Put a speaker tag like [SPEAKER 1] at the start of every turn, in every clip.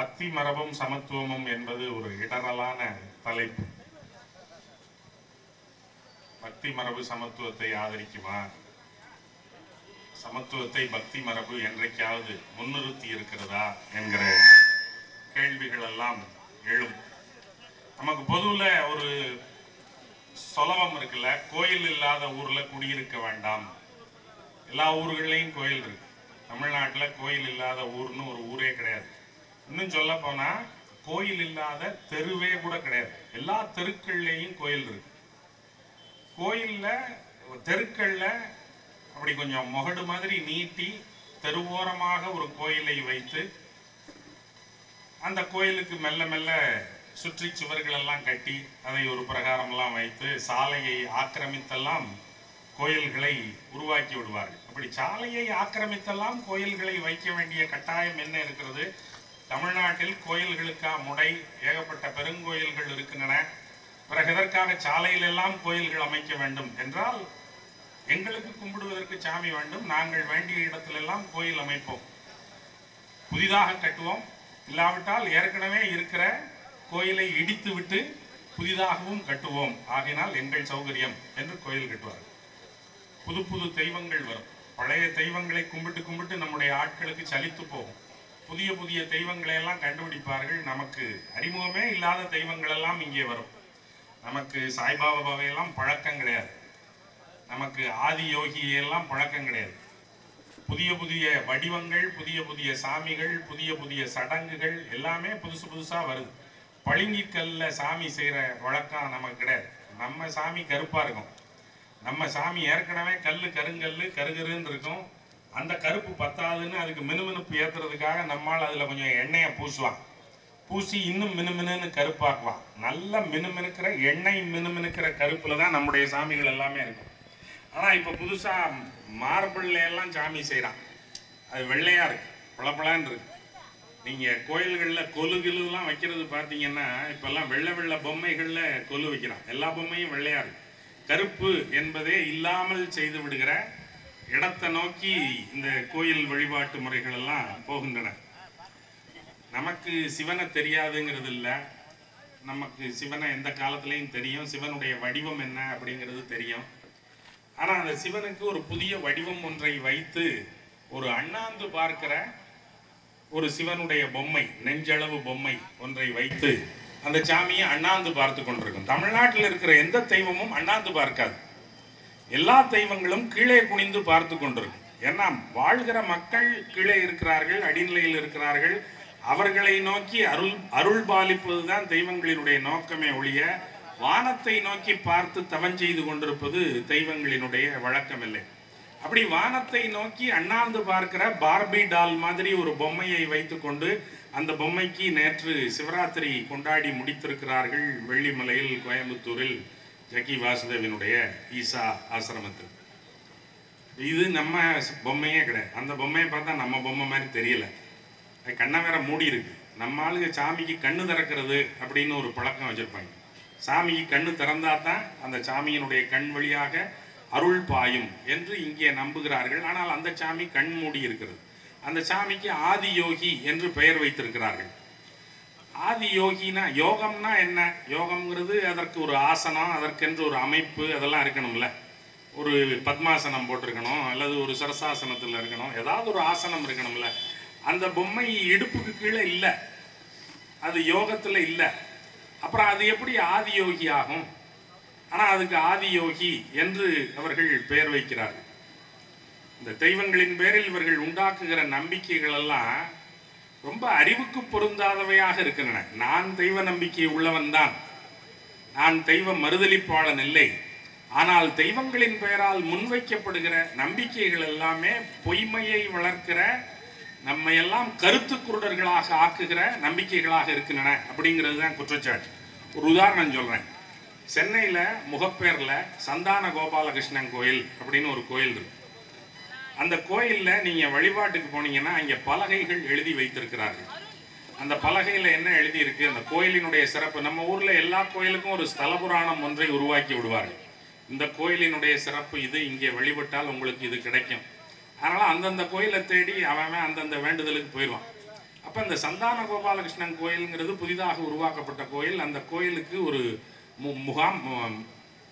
[SPEAKER 1] பக்தி மரபும் சமத்துவமும் என்பது ஒரு இடரலான தலைப்பு. பக்தி மரபு சமத்துவத்தை ஆதரிக்குமா? சமத்துவத்தை பக்தி மரபு என்றைக்காவது முன்னிறுத்தி இருக்கிறதா என்கிற கேள்விகள் எல்லாம் எழும். நமக்கு பொதுவில் ஒரு சொலவம் இருக்குல்ல, கோயில் இல்லாத ஊர்ல குடியிருக்க வேண்டாம். எல்லா ஊர்களையும் கோயில் இருக்கு. தமிழ்நாட்டில் கோயில் இல்லாத ஊர்னு ஒரு ஊரே கிடையாது. இன்னும் சொல்ல போனா கோயில் இல்லாத தெருவே கூட கிடையாது. எல்லா தெருக்கள்லையும் கோயில் இருக்கு. கோயில்ல தெருக்கள்ல அப்படி கொஞ்சம் முகடு மாதிரி நீட்டி தெருவோரமாக ஒரு கோயிலை வைத்து அந்த கோயிலுக்கு மெல்ல மெல்ல சுற்றி சுவர்கள் எல்லாம் கட்டி அதை ஒரு பிரகாரமெல்லாம் வைத்து சாலையை ஆக்கிரமித்தெல்லாம் கோயில்களை உருவாக்கி விடுவார்கள். அப்படி சாலையை ஆக்கிரமித்தெல்லாம் கோயில்களை வைக்க வேண்டிய கட்டாயம் என்ன இருக்கிறது? தமிழ்நாட்டில் கோயில்களுக்கா முடை? ஏகப்பட்ட பெருங்கோயில்கள் இருக்கின்றன. பிறகு எதற்காக சாலையிலெல்லாம் கோயில்கள் அமைக்க வேண்டும் என்றால், எங்களுக்கு கும்பிடுவதற்கு சாமி வேண்டும், நாங்கள் வேண்டிய இடத்திலெல்லாம் கோயில் அமைப்போம், புதிதாக கட்டுவோம், இல்லாவிட்டால் ஏற்கனவே இருக்கிற கோயிலை இடித்து விட்டு புதிதாகவும் கட்டுவோம், ஆகினால் எங்கள் சௌகரியம் என்று கோயில் கட்டுவார்கள். புது புது தெய்வங்கள் வரும். பழைய தெய்வங்களை கும்பிட்டு கும்பிட்டு நம்முடைய ஆட்களுக்கு சலித்து போகும். புதிய புதிய தெய்வங்களை எல்லாம் கண்டுபிடிப்பார்கள். நமக்கு அறிமுகமே இல்லாத தெய்வங்கள் எல்லாம் இங்கே வரும். நமக்கு சாய்பாபாவையெல்லாம் பழக்கம் கிடையாது, நமக்கு ஆதி யோகியெல்லாம் பழக்கம் கிடையாது. புதிய புதிய வடிவங்கள், புதிய புதிய சாமிகள், புதிய புதிய சடங்குகள் எல்லாமே புதுசு புதுசா வருது. பளிங்கிக்கல்ல சாமி செய்யற வழக்கம் நமக்கு கிடையாது. நம்ம சாமி கருப்பா இருக்கும். நம்ம சாமி ஏற்கனவே கருங்கல்லு கருகருன்னு இருக்கும். அந்த கருப்பு பத்தாதுன்னு அதுக்கு மினுமினுப்பு ஏத்துறதுக்காக நம்மால் அதுல கொஞ்சம் எண்ணெயை பூசுவான். பூசி இன்னும் மினுமினுன்னு கருப்பாக்குவான். நல்ல மினுமினுக்கிற எண்ணெய் மினுமினுக்கிற கருப்புல தான் நம்முடைய சாமிகள் எல்லாமே இருக்கும். ஆனா இப்ப புதுசா மார்பிள்ல எல்லாம் சாமி செய்யறான். அது வெள்ளையா இருக்கு, பளபளன்னு இருக்கு. நீங்க கோயில்கள்ல கொலுகிலாம் வைக்கிறது பார்த்தீங்கன்னா இப்பெல்லாம் வெள்ளை வெள்ளை பொம்மைகள்ல கொலு வைக்கிறான். எல்லா பொம்மையும் வெள்ளையா இருக்கு. கருப்பு என்பதே இல்லாமல் செய்து விடுகிற இடத்தை நோக்கி இந்த கோயில் வழிபாட்டு முறைகள் எல்லாம் போகின்றன. நமக்கு சிவனை தெரியாதுங்கிறது இல்லை. நமக்கு சிவனை எந்த காலத்திலையும் தெரியும். சிவனுடைய வடிவம் என்ன அப்படிங்கிறது தெரியும். ஆனா அந்த சிவனுக்கு ஒரு புதிய வடிவம் ஒன்றை வைத்து ஒரு அண்ணாந்து பார்க்கிற ஒரு சிவனுடைய பொம்மை, நெஞ்சளவு பொம்மை ஒன்றை வைத்து அந்த சாமியை அண்ணாந்து பார்த்து கொண்டிருக்கும். தமிழ்நாட்டில் இருக்கிற எந்த தெய்வமும் அண்ணாந்து பார்க்காது. எல்லா தெய்வங்களும் கீழே குனிந்து பார்த்து கொண்டிருக்கும். ஏன்னா வாழ்கிற மக்கள் கீழே இருக்கிறார்கள், அடிநிலையில் இருக்கிறார்கள். அவர்களை நோக்கி அருள் பாலிப்பதுதான் தெய்வங்களினுடைய நோக்கமே ஒழிய வானத்தை நோக்கி பார்த்து தவம் செய்து கொண்டிருப்பது தெய்வங்களினுடைய வழக்கம் இல்லை. அப்படி வானத்தை நோக்கி அண்ணாந்து பார்க்கிற பார்பி டால் மாதிரி ஒரு பொம்மையை வைத்துக்கொண்டு அந்த பொம்மைக்கு நேற்று சிவராத்திரி கொண்டாடி முடித்திருக்கிறார்கள் வெள்ளிமலையில், கோயம்புத்தூரில், ஜக்கி வாசுதேவனுடைய ஈசா ஆசிரமத்தில். இது நம்ம பொம்மையே கிடையாது. அந்த பொம்மையை பார்த்தா நம்ம பொம்மை மாதிரி தெரியல. கண்ணை வேற மூடி இருக்கு. நம்ம ஆளுங்க சாமிக்கு கண்ணு திறக்கிறது அப்படின்னு ஒரு பழக்கம் வச்சிருப்பாங்க. சாமிக்கு கண்ணு திறந்தா தான் அந்த சாமியினுடைய கண் வழியாக அருள் பாயும் என்று இங்கே நம்புகிறார்கள். ஆனால் அந்த சாமி கண் மூடி இருக்கிறது. அந்த சாமிக்கு ஆதி யோகி என்று பெயர் வைத்திருக்கிறார்கள். ஆதி யோகினா, யோகம்னா என்ன? யோகம்ங்கிறது அதற்கு ஒரு ஆசனம், அதற்கென்று ஒரு அமைப்பு, அதெல்லாம் இருக்கணும்ல. ஒரு பத்மாசனம் போட்டிருக்கணும், அல்லது ஒரு சரசாசனத்தில் இருக்கணும், ஏதாவது ஒரு ஆசனம் இருக்கணும்ல. அந்த பொம்மை இடுப்புக்கு கீழே இல்லை, அது யோகத்தில் இல்லை. அப்புறம் அது எப்படி ஆதி யோகி ஆகும்? ஆனால் அதுக்கு ஆதி யோகி என்று அவர்கள் பெயர் வைக்கிறார்கள். இந்த தெய்வங்களின் பேரில் இவர்கள் உண்டாக்குகிற நம்பிக்கைகள் எல்லாம் ரொம்ப அறிவுக்கு பொருந்தாதவையாக இருக்கின்றன. நான் தெய்வ நம்பிக்கை உள்ளவன் தான், நான் தெய்வ மறுதலிப்பாளன் இல்லை. ஆனால் தெய்வங்களின் பெயரால் முன்வைக்கப்படுகிற நம்பிக்கைகள் எல்லாமே பொய்மையை வளர்க்கிற, நம்ம எல்லாம் கருத்து குருடர்களாக ஆக்குகிற நம்பிக்கைகளாக இருக்கின்றன அப்படிங்கிறது தான் குற்றச்சாட்டு. ஒரு உதாரணம் சொல்றேன். சென்னையில் முகப்பேரில் சந்தான கோபாலகிருஷ்ணன் கோயில் அப்படின்னு ஒரு கோயில் இருக்கு. அந்த கோயிலில் நீங்கள் வழிபாட்டுக்கு போனீங்கன்னா அங்கே பலகைகள் எழுதி வைத்திருக்கிறார்கள். அந்த பலகையில் என்ன எழுதி இருக்கு? அந்த கோயிலினுடைய சிறப்பு. நம்ம ஊரில் எல்லா கோயிலுக்கும் ஒரு ஸ்தல புராணம் ஒன்றை உருவாக்கி விடுவார்கள். இந்த கோயிலினுடைய சிறப்பு இது, இங்கே வழிபட்டால் உங்களுக்கு இது கிடைக்கும். அதனால் அந்தந்த கோயிலை தேடி அவன் அந்தந்த வேண்டுதலுக்கு போயிடுவான். அப்போ இந்த சந்தான கோபாலகிருஷ்ணன் கோயிலுங்கிறது புதிதாக உருவாக்கப்பட்ட கோயில். அந்த கோயிலுக்கு ஒரு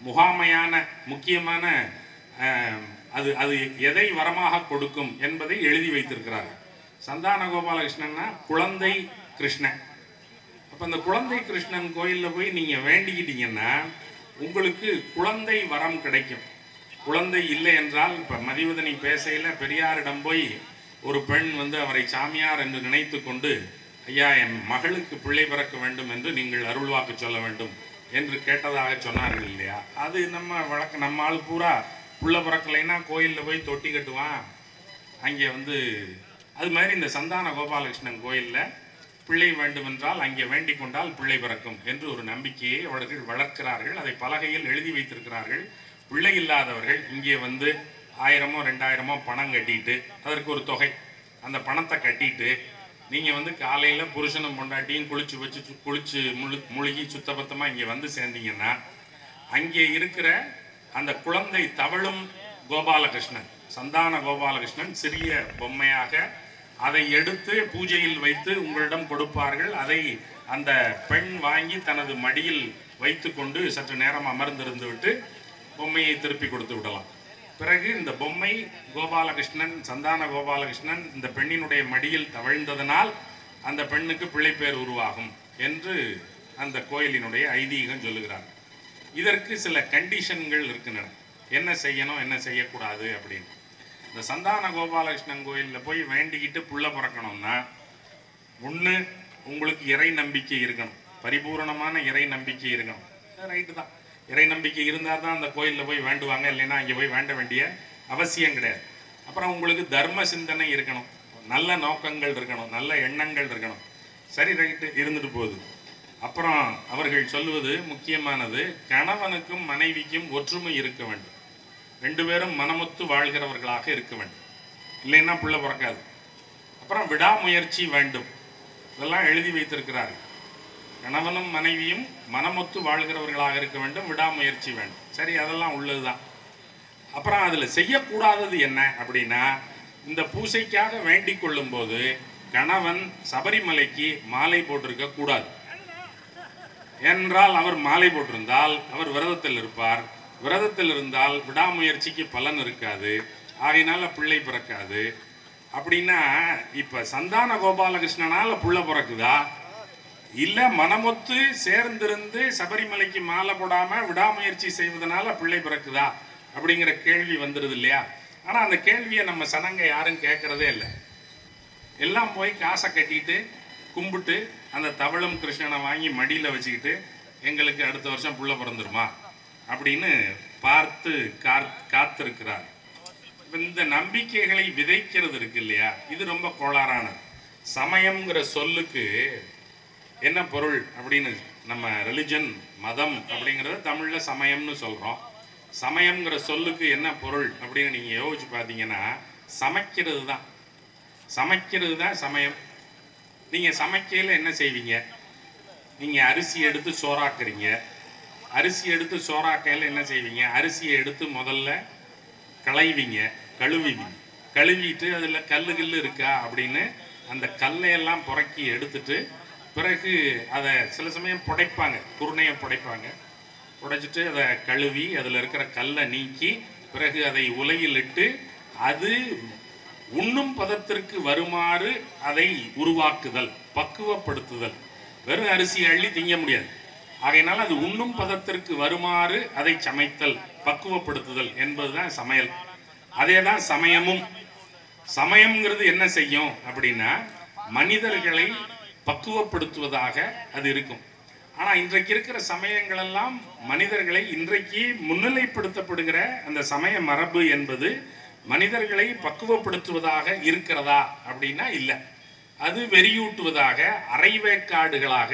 [SPEAKER 1] முகாமையான முக்கியமான அது அது எதை வரமாக கொடுக்கும் என்பதை எழுதி வைத்திருக்கிறார். சந்தான கோபாலகிருஷ்ணன்னா குழந்தை கிருஷ்ணன். அப்போ அந்த குழந்தை கிருஷ்ணன் கோயிலில் போய் நீங்கள் வேண்டிக்கிட்டீங்கன்னா உங்களுக்கு குழந்தை வரம் கிடைக்கும். குழந்தை இல்லை என்றால், இப்போ மதிவதனி பேசையில் பெரியாரிடம் போய் ஒரு பெண் அவரை சாமியார் என்று நினைத்து கொண்டு, ஐயா என் மகளுக்கு பிள்ளை பிறக்க வேண்டும் என்று நீங்கள் அருள்வாக்கு சொல்ல வேண்டும் என்று கேட்டதாக சொன்னார்கள் இல்லையா? அது நம்ம வழக்கு. நம்ம ஆள் பூரா புள்ள பிறக்கலைன்னா கோயிலில் போய் தொட்டி கட்டுவான். அங்கே அது மாதிரி இந்த சந்தான கோபாலகிருஷ்ணன் கோயிலில் பிள்ளை வேண்டுமென்றால் அங்கே வேண்டிக் கொண்டால் பிள்ளை பிறக்கும் என்று ஒரு நம்பிக்கையை அவர்கள் வளர்க்கிறார்கள். அதை பலகையில் எழுதி வைத்திருக்கிறார்கள். பிள்ளை இல்லாதவர்கள் இங்கே 1000மோ 2000மோ பணம் கட்டிட்டு, அதற்கு ஒரு தொகை, அந்த பணத்தை கட்டிட்டு நீங்கள் காலையில் புருஷனும் பொண்டாட்டியும் குளிச்சு முழுகி சுத்தபத்தமாக இங்கே சேர்ந்தீங்கன்னா அங்கே இருக்கிற அந்த குழந்தை தவழும் கோபாலகிருஷ்ணன், சந்தான கோபாலகிருஷ்ணன் சிறிய பொம்மையாக அதை எடுத்து பூஜையில் வைத்து உங்களிடம் கொடுப்பார்கள். அதை அந்த பெண் வாங்கி தனது மடியில் வைத்து கொண்டு சற்று நேரம் அமர்ந்திருந்து விட்டு பொம்மையை திருப்பி கொடுத்து விடலாம். பிறகு இந்த பொம்மை கோபாலகிருஷ்ணன், சந்தான கோபாலகிருஷ்ணன் இந்த பெண்ணினுடைய மடியில் தவழ்ந்ததனால் அந்த பெண்ணுக்கு பிள்ளைப்பேர் உருவாகும் என்று அந்த கோயிலினுடைய ஐதீகம் சொல்லுகிறார். இதற்கு சில கண்டிஷன்கள் இருக்கின்றன, என்ன செய்யணும் என்ன செய்யக்கூடாது அப்படின்னு. இந்த சந்தான கோபாலகிருஷ்ணன் கோயிலில் போய் வேண்டிக்கிட்டு புள்ள பிறக்கணும்னா, ஒன்று உங்களுக்கு இறை நம்பிக்கை இருக்கணும், பரிபூரணமான இறை நம்பிக்கை இருக்கணும். ரைட்டு தான், இறை நம்பிக்கை இருந்தால் தான் அந்த கோயிலில் போய் வேண்டுவாங்க, இல்லைன்னா அங்கே போய் வேண்ட வேண்டிய அவசியம் கிடையாது. அப்புறம் உங்களுக்கு தர்ம சிந்தனை இருக்கணும், நல்ல நோக்கங்கள் இருக்கணும், நல்ல எண்ணங்கள் இருக்கணும். சரி, ரைட்டு, இருந்துட்டு போகுது. அப்புறம் அவர்கள் சொல்லுவது முக்கியமானது, கணவனுக்கும் மனைவிக்கும் ஒற்றுமை இருக்க வேண்டும், 2 பேரும் மனமொத்து வாழ்கிறவர்களாக இருக்க வேண்டும், இல்லைன்னா புள்ள பிறக்காது. அப்புறம் விடாமுயற்சி வேண்டும், இதெல்லாம் எழுதி வைத்திருக்கிறார்கள். கணவனும் மனைவியும் மனமொத்து வாழ்கிறவர்களாக இருக்க வேண்டும், விடாமுயற்சி வேண்டும். சரி, அதெல்லாம் உள்ளதுதான். அப்புறம் அதில் செய்யக்கூடாதது என்ன அப்படின்னா, இந்த பூசைக்காக வேண்டிக் கொள்ளும் போது கணவன் சபரிமலைக்கு மாலை போட்டிருக்க கூடாது. என்றால் அவர் மாலை போட்டிருந்தால் அவர் விரதத்தில் இருப்பார். விரதத்தில் இருந்தால் விடாமுயற்சிக்கு பலன் இருக்காது, ஆகையினால பிள்ளை பிறக்காது. அப்படின்னா இப்ப சந்தான கோபாலகிருஷ்ணனால புள்ள பிறக்குதா, இல்ல மனமொத்து சேர்ந்திருந்து சபரிமலைக்கு மாலை போடாம விடாமுயற்சி செய்வதனால பிள்ளை பிறக்குதா அப்படிங்கிற கேள்வி வந்துடுது இல்லையா? ஆனா அந்த கேள்வியை நம்ம சனங்க யாரும் கேட்கறதே இல்லை. எல்லாம் போய் காசை கட்டிட்டு கும்பிட்டு அந்த தவளும் கிருஷ்ணனை வாங்கி மடியில் வச்சுக்கிட்டு எங்களுக்கு அடுத்த வருஷம் புள்ள பிறந்துருமா அப்படின்னு பார்த்து காத்திருக்கிறார். இந்த நம்பிக்கைகளை விதைக்கிறது இருக்கு இல்லையா, இது ரொம்ப கோளாறானது. சமயம்ங்கிற சொல்லுக்கு என்ன பொருள் அப்படின்னு, நம்ம ரிலிஜன் மதம் அப்படிங்கிறத தமிழ்ல சமயம்னு சொல்றோம். சமயம்ங்கிற சொல்லுக்கு என்ன பொருள் அப்படின்னு நீங்க யோசிச்சு பார்த்தீங்கன்னா, சமைக்கிறது தான். சமைக்கிறது தான் சமயம். நீங்க சமைக்கையில் என்ன செய்வீங்க? நீங்க அரிசி எடுத்து சோறாக்குறீங்க. அரிசி எடுத்து சோறாக்கையில் என்ன செய்வீங்க? அரிசியை எடுத்து முதல்ல களைவீங்க, கழுவிங்க. கழுவிட்டு அதில் கல்லு இருக்கா அப்படின்னு அந்த கல்லையெல்லாம் புறக்கி எடுத்துட்டு பிறகு அதை சில சமயம் புடைப்பாங்க, குருணையை புடைப்பாங்க. புடைச்சிட்டு அதை கழுவி அதில் இருக்கிற கல்லை நீக்கி பிறகு அதை உலையில் இட்டு அது உண்ணும் பதத்திற்கு வருமாறு அதை உருவாக்குதல், பக்குவப்படுத்துதல். வெறும் அரிசி அள்ளி திங்க முடியாது. ஆகையினால அது உண்ணும் பதத்திற்கு வருமாறு அதை சமைத்தல், பக்குவப்படுத்துதல் என்பதுதான் சமையல். அதே தான் சமயமும். சமயம்ங்கிறது என்ன செய்யும் அப்படின்னா, மனிதர்களை பக்குவப்படுத்துவதாக அது இருக்கும். ஆனா இன்றைக்கு இருக்கிற சமயங்கள் எல்லாம் மனிதர்களை, இன்றைக்கு முன்னிலைப்படுத்தப்படுகிற அந்த சமய மரபு என்பது மனிதர்களை பக்குவப்படுத்துவதாக இருக்கிறதா அப்படின்னா இல்லை. அது வெறியூட்டுவதாக, அரைவேக்காடுகளாக,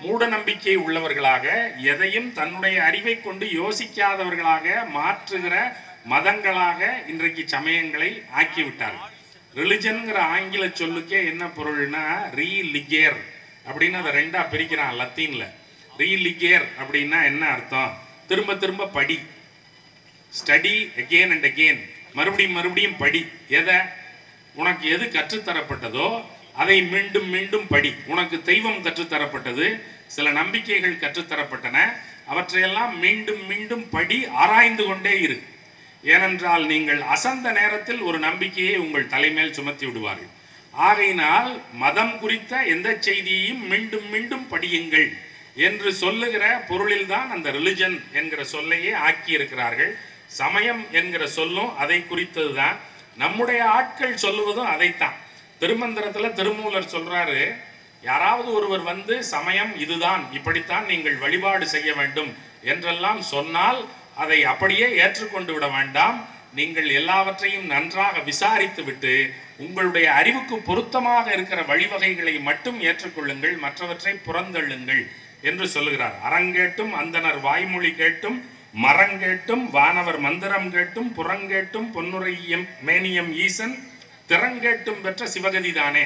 [SPEAKER 1] மூட நம்பிக்கை உள்ளவர்களாக, எதையும் தன்னுடைய அறிவை கொண்டு யோசிக்காதவர்களாக மாற்றுகிற மதங்களாக இன்றைக்கு சமயங்களை ஆக்கிவிட்டார்கள். ரிலிஜன்கிற ஆங்கில சொல்லுக்கே என்ன பொருள்னா ரீலிகேர் அப்படின்னு அதை 2ஆ பிரிக்கிறான் லத்தீன்ல. ரீலிகேர் அப்படின்னா என்ன அர்த்தம்? திரும்ப திரும்ப படி, ஸ்டடி அகெயின் அண்ட் அகெயின், மறுபடியும் மறுபடியும் படி. எதை? உனக்கு எது கற்றுத்தரப்பட்டதோ அதை மீண்டும் மீண்டும் படி. உனக்கு தெய்வம் கற்றுத்தரப்பட்டது, சில நம்பிக்கைகள் கற்றுத்தரப்பட்டன, அவற்றையெல்லாம் மீண்டும் மீண்டும் படி, ஆராய்ந்து கொண்டே இரு. ஏனென்றால் நீங்கள் அசந்த நேரத்தில் ஒரு நம்பிக்கையை உங்கள் தலைமேல் சுமத்தி விடுவார்கள். ஆகையினால் மதம் குறித்த எந்த செய்தியையும் மீண்டும் மீண்டும் படியுங்கள் என்று சொல்லுகிற பொருளில்தான் அந்த ரிலிஜன் என்கிற சொல்லையே ஆக்கி இருக்கிறார்கள். சமயம் என்கிற சொல்லும் அதை குறித்தது தான். நம்முடைய ஆட்கள் சொல்லுவதும் அதைத்தான். திருமந்திரத்தில் திருமூலர் சொல்றாரு, யாராவது ஒருவர் வந்து சமயம் இதுதான், இப்படித்தான் நீங்கள் வழிபாடு செய்ய வேண்டும் என்றெல்லாம் சொன்னால் அதை அப்படியே ஏற்றுக்கொண்டு விட வேண்டாம். நீங்கள் எல்லாவற்றையும் நன்றாக விசாரித்து விட்டு உங்களுடைய அறிவுக்கு பொருத்தமாக இருக்கிற வழிவகைகளை மட்டும் ஏற்றுக்கொள்ளுங்கள், மற்றவற்றை புறந்தள்ளுங்கள் என்று சொல்லுகிறார். அரங்கேட்டும் அந்தனர் வாய்மொழி கேட்டும் மரங்கேட்டும் வானவர் மந்திரம் கேட்டும் புறங்கேட்டும் பொன்னுரையும் மேனியம் ஈசன் திறங்கேட்டும் பெற்ற சிவகதி தானே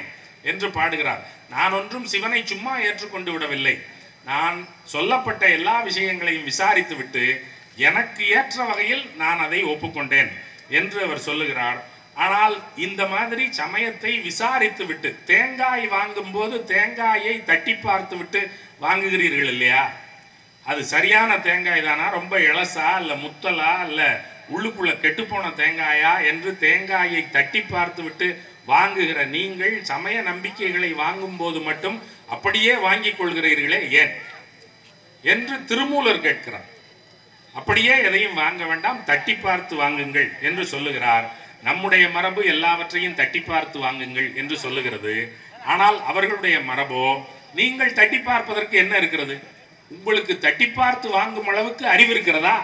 [SPEAKER 1] என்று பாடுகிறார். நான் ஒன்றும் சிவனை சும்மா ஏற்றுக்கொண்டு விடவில்லை. நான் சொல்லப்பட்ட எல்லா விஷயங்களையும் விசாரித்து விட்டு எனக்கு ஏற்ற வகையில் நான் அதை ஒப்புக்கொண்டேன் என்று அவர் சொல்லுகிறார். ஆனால் இந்த மாதிரி சமயத்தை விசாரித்து விட்டு, தேங்காய் வாங்கும் போது தேங்காயை தட்டி பார்த்து விட்டு வாங்குகிறீர்கள் இல்லையா, அது சரியான தேங்காய் தானா, ரொம்ப இளசா இல்ல முத்தலா இல்ல உள்ளுக்குள்ள கெட்டுப்போன தேங்காயா என்று தேங்காயை தட்டி பார்த்து விட்டு வாங்குகிற நீங்கள் சமய நம்பிக்கைகளை வாங்கும் போது மட்டும் அப்படியே வாங்கிக் கொள்கிறீர்களே ஏன் என்று திருமூலர் கேட்கிறார். அப்படியே எதையும் வாங்க வேண்டாம், தட்டி பார்த்து வாங்குங்கள் என்று சொல்லுகிறார். நம்முடைய மரபு எல்லாவற்றையும் தட்டி பார்த்து வாங்குங்கள் என்று சொல்லுகிறது. ஆனால் அவர்களுடைய மரபோ நீங்கள் தட்டி பார்ப்பதற்கு என்ன இருக்கிறது? உங்களுக்கு தட்டி பார்த்து வாங்கும் அளவுக்கு அறிவு இருக்கிறதா?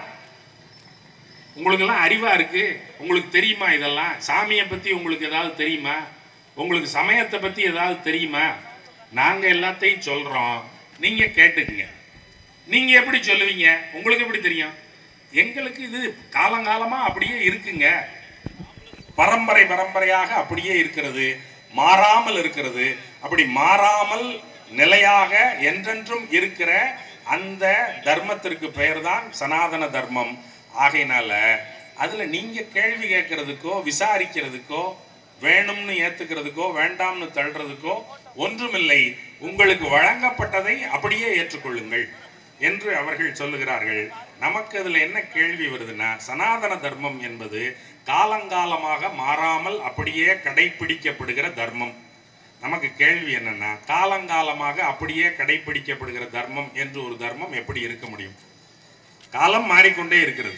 [SPEAKER 1] உங்களுக்கு எல்லாம் அறிவா இருக்கு? உங்களுக்கு தெரியுமா? இதெல்லாம் சாமியை பத்தி உங்களுக்கு ஏதாவது தெரியுமா? உங்களுக்கு சமயத்தை பத்தி ஏதாவது தெரியுமா? நாங்க எல்லாத்தையும் சொல்றோம், நீங்க கேட்டுக்குங்க. நீங்க எப்படி சொல்லுவீங்க? உங்களுக்கு எப்படி தெரியும்? எங்களுக்கு இது காலங்காலமா அப்படியே இருக்குங்க, பரம்பரை பரம்பரையாக அப்படியே இருக்கிறது, மாறாமல் இருக்கிறது. அப்படி மாறாமல் நிலையாக என்றென்றும் இருக்கிற அந்த தர்மத்திற்கு பெயர் தான் சனாதன தர்மம். ஆகையினால அதுல நீங்க கேள்வி கேட்கறதுக்கோ விசாரிக்கிறதுக்கோ வேணும்னு ஏத்துக்கிறதுக்கோ வேண்டாம்னு தள்ளுறதுக்கோ ஒன்றுமில்லை. உங்களுக்கு வழங்கப்பட்டதை அப்படியே ஏற்றுக்கொள்ளுங்கள் என்று அவர்கள் சொல்லுகிறார்கள். நமக்கு அதுல என்ன கேள்வி வருதுன்னா, சனாதன தர்மம் என்பது காலங்காலமாக மாறாமல் அப்படியே கடைபிடிக்கப்படுகிற தர்மம். நமக்கு கேள்வி என்னன்னா, காலங்காலமாக அப்படியே கடைபிடிக்கப்படுகிற தர்மம் என்று ஒரு தர்மம் எப்படி இருக்க முடியும்? காலம் மாறிக்கொண்டே இருக்கிறது.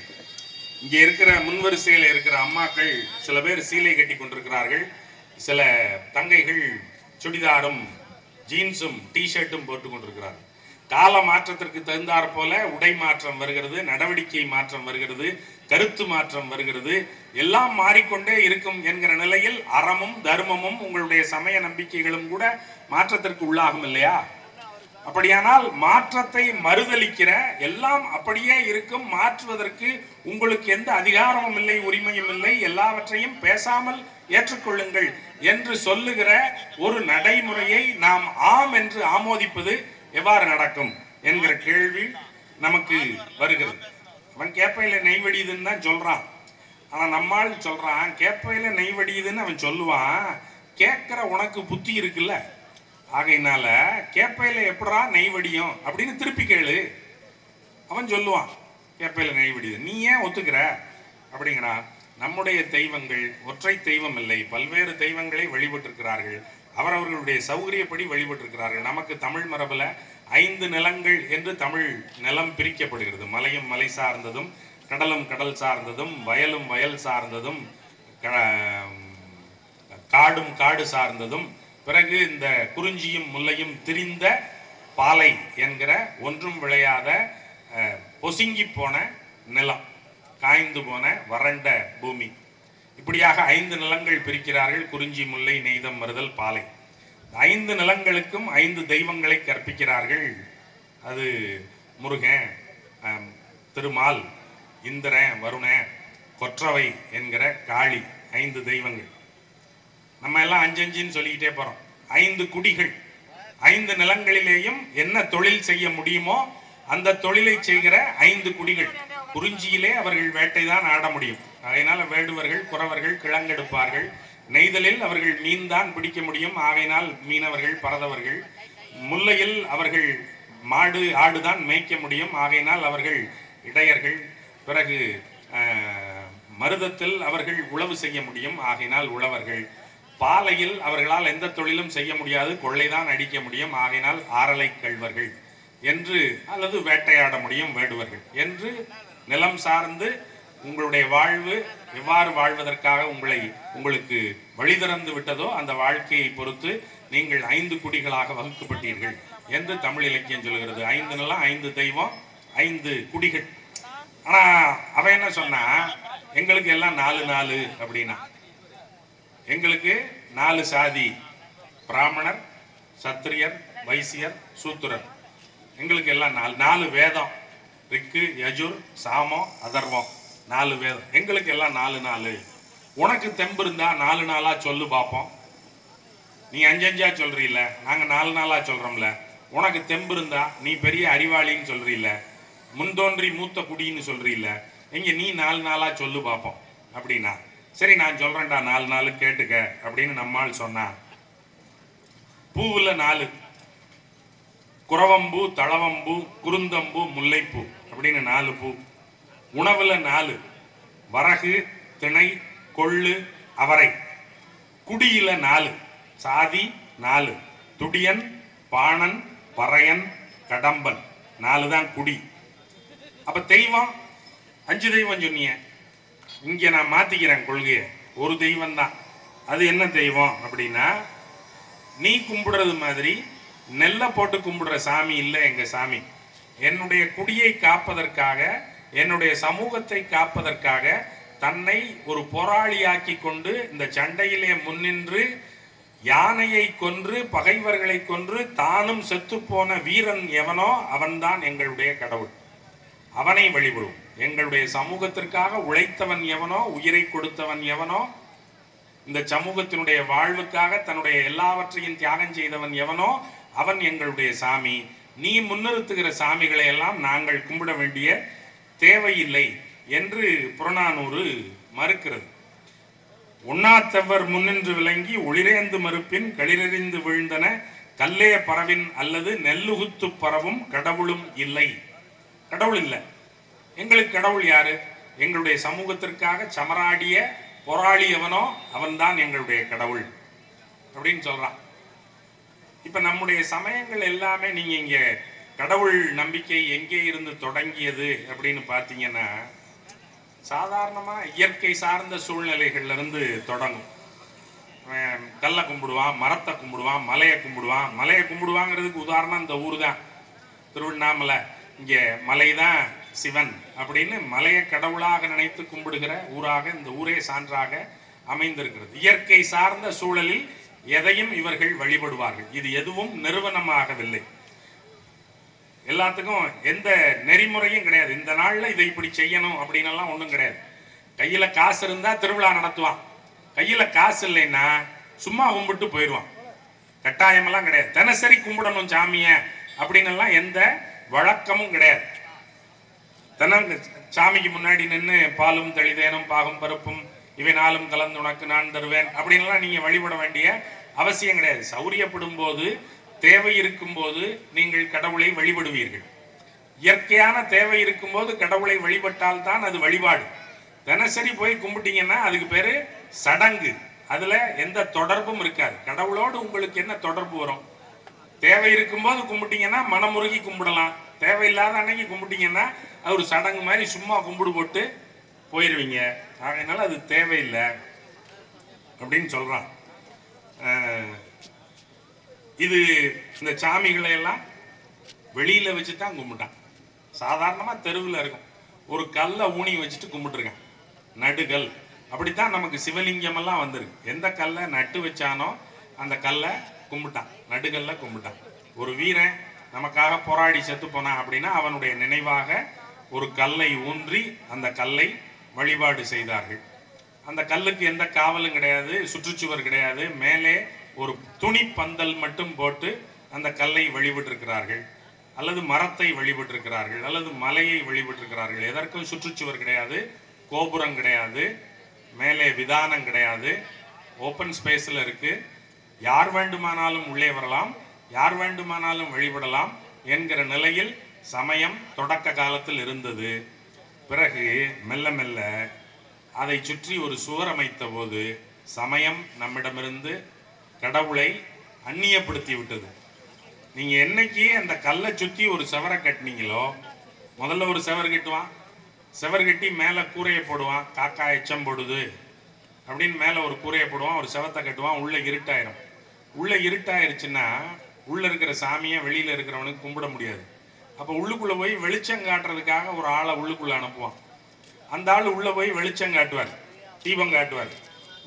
[SPEAKER 1] இங்கே இருக்கிற முன்வரிசையில் இருக்கிற அம்மாக்கள் சில பேர் சீலை கட்டி கொண்டிருக்கிறார்கள், சில தங்கைகள் சுடிதாரும் ஜீன்ஸும் டிஷர்ட்டும் போட்டு கொண்டிருக்கிறார்கள். கால மாற்றத்திற்கு தகுந்தாற் போல உடை மாற்றம் வருகிறது, நடவடிக்கை மாற்றம் வருகிறது, கருத்து மாற்றம் வருகிறது, எல்லாம் மாறிக்கொண்டே இருக்கும் என்கிற நிலையில் அறமும் தர்மமும் உங்களுடைய சமய நம்பிக்கைகளும் கூட மாற்றத்திற்கு உள்ளாகும் இல்லையா? அப்படியானால் மாற்றத்தை மறுதலிக்கிற, எல்லாம் அப்படியே இருக்கும், மாற்றுவதற்கு உங்களுக்கு எந்த அதிகாரமும் இல்லை, உரிமையும் இல்லை, எல்லாவற்றையும் பேசாமல் ஏற்றுக்கொள்ளுங்கள் என்று சொல்லுகிற ஒரு நடைமுறையை நாம் ஆம் என்று ஆமோதிப்பது எவ்வாறு நடக்கும் என்கிற கேள்வி நமக்கு வருகிறது. அவன் கேப்பையில நெய் வடியுதுன்னு தான் சொல்றான். ஆனா நம்மால் சொல்றான் கேப்பையில நெய் வடியுதுன்னு அவன் சொல்லுவான். கேட்கிற உனக்கு புத்தி இருக்குல்ல, ஆகையினால கேப்பையில எப்படா நெய் வடியும் அப்படின்னு திருப்பி கேளு. அவன் சொல்லுவான் கேப்பையில நெய் வடியுது, நீ ஏன் ஒத்துக்கிற அப்படிங்கிறான். நம்முடைய தெய்வங்கள் ஒற்றை தெய்வம் இல்லை, பல்வேறு தெய்வங்களை வழிபட்டிருக்கிறார்கள், அவரவர்களுடைய சௌகரியப்படி வழிபட்டிருக்கிறார்கள். நமக்கு தமிழ் மரபுல 5 நிலங்கள் என்று தமிழ் நிலம் பிரிக்கப்படுகிறது. மலையும் மலை சார்ந்ததும், கடலும் கடல் சார்ந்ததும், வயலும் வயல் சார்ந்ததும், காடும் காடு சார்ந்ததும், பிறகு இந்த குறிஞ்சியும் முல்லையும் திரிந்த பாலை என்கிற ஒன்றும் விளையாத பொசுங்கி போன நிலம், காய்ந்து போன வறண்ட பூமி. இப்படியாக 5 நிலங்கள் பிரிக்கிறார்கள். குறிஞ்சி முல்லை நெய்தம் மருதல் பாலை. 5 நிலங்களுக்கும் 5 தெய்வங்களை கற்பிக்கிறார்கள். அது முருகன், திருமால், இந்திரன், வருணன், கொற்றவை என்கிற காளி, 5 தெய்வங்கள். நம்ம எல்லாம் 5 சொல்லிக்கிட்டே போறோம். 5 குடிகள், 5 நிலங்களிலேயும் என்ன தொழில் செய்ய முடியுமோ அந்த தொழிலை செய்கிற 5 குடிகள். குறிஞ்சியிலே அவர்கள் வேட்டை தான் ஆட முடியும். அதனால வேடுவர்கள், குறவர்கள் கிழங்கெடுப்பார்கள், நெய்தலில் அவர்கள் மீன் தான் பிடிக்க முடியும், ஆகையினால் மீனவர்கள் பரதவர்கள். முல்லையில் அவர்கள் மாடு ஆடு தான் மேய்க்க முடியும், ஆகையினால் அவர்கள் இடையர்கள். பிறகு மருதத்தில் அவர்கள் உழவு செய்ய முடியும், ஆகையினால் உழவர்கள். பாலையில் அவர்களால் எந்த தொழிலும் செய்ய முடியாது, கொள்ளைதான் அடிக்க முடியும், ஆகையினால் ஆரலை கள்வர்கள் என்று, அல்லது வேட்டையாட முடியும் வேடுவர்கள் என்று நிலம் சார்ந்து உங்களுடைய வாழ்வு எவ்வாறு வாழ்வதற்காக உங்களுக்கு வழி திறந்து விட்டதோ அந்த வாழ்க்கையை பொறுத்து நீங்கள் 5 குடிகளாக வகுக்கப்பட்டீர்கள் என்று தமிழ் இலக்கியம் சொல்கிறது. 5 நிலம், 5 தெய்வம், 5 குடிகள். ஆனா அவ என்ன சொன்னா, எங்களுக்கு எல்லாம் 4 அப்படின்னா, எங்களுக்கு 4 சாதி, பிராமணர், சத்திரியர், வைசியர், சூத்திரர். எங்களுக்கு எல்லாம் 4 வேதம், ரிக்கு, யஜுர், சாமம், அதர்வம், 4 வேதம். எங்களுக்கு எல்லாம் 4. உனக்கு தெம்பு இருந்தா 4 சொல்லு பார்ப்போம். நீ 5 சொல்றீல்ல, நாங்க 4 சொல்றோம்ல. உனக்கு தெம்பு இருந்தா நீ பெரிய அறிவாளின்னு சொல்றீல்ல, முன்தோன்றி மூத்த குடின்னு சொல்றீல்ல, இங்க நீ 4 சொல்லு பார்ப்போம் அப்படின்னா, சரி நான் சொல்றேன்டா 4 கேட்டுக்க அப்படின்னு நம்மால் சொன்னா. பூவுல 4, குறவம்பூ, தளவம்பூ, குருந்தம்பூ, முல்லைப்பூ அப்படின்னு 4 பூ. உணவுல 4, வரகு, திணை, கொள்ளு, அவரை. குடியில 4, சாதி 4, துடியன், பாணன், பறையன், கடம்பன், 4 தான் குடி. அப்ப தெய்வம் 5 தெய்வம் சொன்னீங்க, இங்க நான் மாத்திக்கிறேன் கொள்கையை, ஒரு தெய்வம் தான். அது என்ன தெய்வம் அப்படின்னா, நீ கும்பிடுறது மாதிரி நெல்லை போட்டு கும்பிடுற சாமி இல்லை எங்க சாமி. என்னுடைய குடியை காப்பதற்காக, என்னுடைய சமூகத்தை காப்பதற்காக தன்னை ஒரு போராளியாக்கி கொண்டு இந்த சண்டையிலே முன்னின்று யானையை கொன்று, பகைவர்களை கொன்று, தானும் செத்து போன வீரன் எவனோ அவன்தான் எங்களுடைய கடவுள். அவனை வழிபடுவோம். எங்களுடைய சமூகத்திற்காக உழைத்தவன் எவனோ, உயிரை கொடுத்தவன் எவனோ, இந்த சமூகத்தினுடைய வாழ்வுக்காக தன்னுடைய எல்லாவற்றையும் தியாகம் செய்தவன் எவனோ அவன் எங்களுடைய சாமி. நீ முன்னிறுத்துகிற சாமிகளை எல்லாம் நாங்கள் கும்பிட வேண்டிய தேவையில்லை என்று புறநானூறு மறுக்கிறது. உண்ணாத்தவர் முன்னின்று விளங்கி ஒளிரேந்து மறுப்பின் களிரெறிந்து வீழ்ந்தன கல்லே பரவின் அல்லது நெல்லுகுத்து பரவும் கடவுளும் இல்லை. கடவுள் இல்லை. எங்களுக்கு கடவுள் யாரு? எங்களுடைய சமூகத்திற்காக சமராடிய போராளி எவனோ அவன்தான் எங்களுடைய கடவுள் அப்படின்னு சொல்றான். இப்ப நம்முடைய சமயங்கள் எல்லாமே நீங்க இங்க கடவுள் நம்பிக்கை எங்கே இருந்து தொடங்கியது அப்படின்னு பாத்தீங்கன்னா, சாதாரணமா இயற்கை சார்ந்த சூழ்நிலைகள்ல இருந்து தொடங்கும். கல்லை கும்பிடுவான், மரத்தை கும்பிடுவான், மலையை கும்பிடுவான். மலையை கும்பிடுவாங்கிறதுக்கு உதாரணம் இந்த ஊர் தான், திருவண்ணாமலை. இங்க மலைதான் சிவன் அப்படின்னு மலையை கடவுளாக நினைத்து கும்பிடுகிற ஊராக இந்த ஊரே சான்றாக அமைந்திருக்கிறது. இயற்கை சார்ந்த சூழலில் எதையும் இவர்கள் வழிபடுவார்கள். இது எதுவும் நிறுவனமாகவில்லை. எல்லாத்துக்கும் எந்த நெறிமுறையும் கிடையாது. இந்த நாள்ல இதை இப்படி செய்யணும் அப்படின்னு எல்லாம் ஒண்ணும் கிடையாது. கையில காசு இருந்தா திருவிழா நடத்துவான், கையில காசு இல்லைன்னா சும்மா கும்பிட்டு போயிடுவான். கட்டாயமெல்லாம் கிடையாது. தினசரி கும்பிடணும் சாமிய அப்படின்னு எல்லாம் எந்த வழக்கமும் கிடையாது. சாமிக்கு முன்னாடி நின்று பாலும் தெளிதேனும் பாகும் பருப்பும் இவை 4 கலந்து உனக்கு நான் தருவேன் அப்படின்லாம் நீங்க வழிபட வேண்டிய அவசியம் கிடையாது. சௌரியப்படும் போது, தேவை இருக்கும் போது நீங்கள் கடவுளை வழிபடுவீர்கள். இயற்கையான தேவை இருக்கும் போது கடவுளை வழிபட்டால் தான் அது வழிபாடு. தினசரி போய் கும்பிட்டீங்கன்னா அதுக்கு பேரு சடங்கு. அதுல எந்த தொடர்பும் இருக்காது. கடவுளோடு உங்களுக்கு என்ன தொடர்பு வரும்? தேவை இருக்கும்போது கும்பிட்டீங்கன்னா மனமுருகி கும்பிடலாம். தேவையில்லாத அன்னைக்கு கும்பிட்டீங்கன்னா அது ஒரு சடங்கு மாதிரி சும்மா கும்பிடு போட்டு போயிடுவீங்க. அதனால அது தேவையில்லை அப்படின்னு சொல்றான். இது இந்த சாமிகளை எல்லாம் வெளியில வச்சுதான் கும்பிட்டான். சாதாரணமா தெருவில் இருக்கும் ஒரு கல்லை ஊனி வச்சுட்டு கும்பிட்டுருக்கேன், நடுகல். அப்படித்தான் நமக்கு சிவலிங்கம் எல்லாம் வந்திருக்கு. எந்த கல்லை நட்டு வச்சானோ அந்த கல்லை கும்பிட்டான், நடுகல்ல கும்பிட்டான். ஒரு வீரன் நமக்காக போராடி செத்து போனான் அப்படின்னா அவனுடைய நினைவாக ஒரு கல்லை ஊன்றி அந்த கல்லை வழிபாடு செய்தார்கள். அந்த கல்லுக்கு எந்த காவலும் கிடையாது, சுற்றுச்சுவர் கிடையாது. மேலே ஒரு துணி பந்தல் மட்டும் போட்டு அந்த கல்லை வழிபட்டிருக்கிறார்கள், அல்லது மரத்தை வழிபட்டிருக்கிறார்கள், அல்லது மலையை வழிபட்டிருக்கிறார்கள். எதற்கும் சுற்றுச்சுவர் கிடையாது, கோபுரம் கிடையாது, மேலே விதானம் கிடையாது, ஓப்பன் ஸ்பேஸில் இருக்கு. யார் வேண்டுமானாலும் உள்ளே வரலாம், யார் வேண்டுமானாலும் வழிபடலாம் என்கிற நிலையில் சமயம் தொடக்க காலத்தில் இருந்தது. பிறகு மெல்ல மெல்ல அதை சுற்றி ஒரு சுவர் அமைத்த போது சமயம் நம்மிடமிருந்து கடவுளை அந்நியப்படுத்தி விட்டது. நீங்க என்னைக்கு அந்த கல்லை சுற்றி ஒரு செவரை கட்டினீங்களோ, முதல்ல ஒரு செவர் கட்டுவான், செவர் கட்டி மேலே கூரையை போடுவான், காக்கா எச்சம் போடுது அப்படின்னு மேலே ஒரு கூரையை போடுவான், ஒரு செவத்தை கட்டுவான், உள்ள இருட்டாயிரும். உள்ள இருட்டாயிருச்சுன்னா உள்ள இருக்கிற சாமியை வெளியில இருக்கிறவனுக்கு கும்பிட முடியாது. அப்போ உள்ளுக்குள்ள போய் வெளிச்சம் காட்டுறதுக்காக ஒரு ஆளை உள்ளுக்குள்ள அனுப்புவான். அந்த ஆள் உள்ள போய் வெளிச்சம் காட்டுவார், தீபம் காட்டுவார்.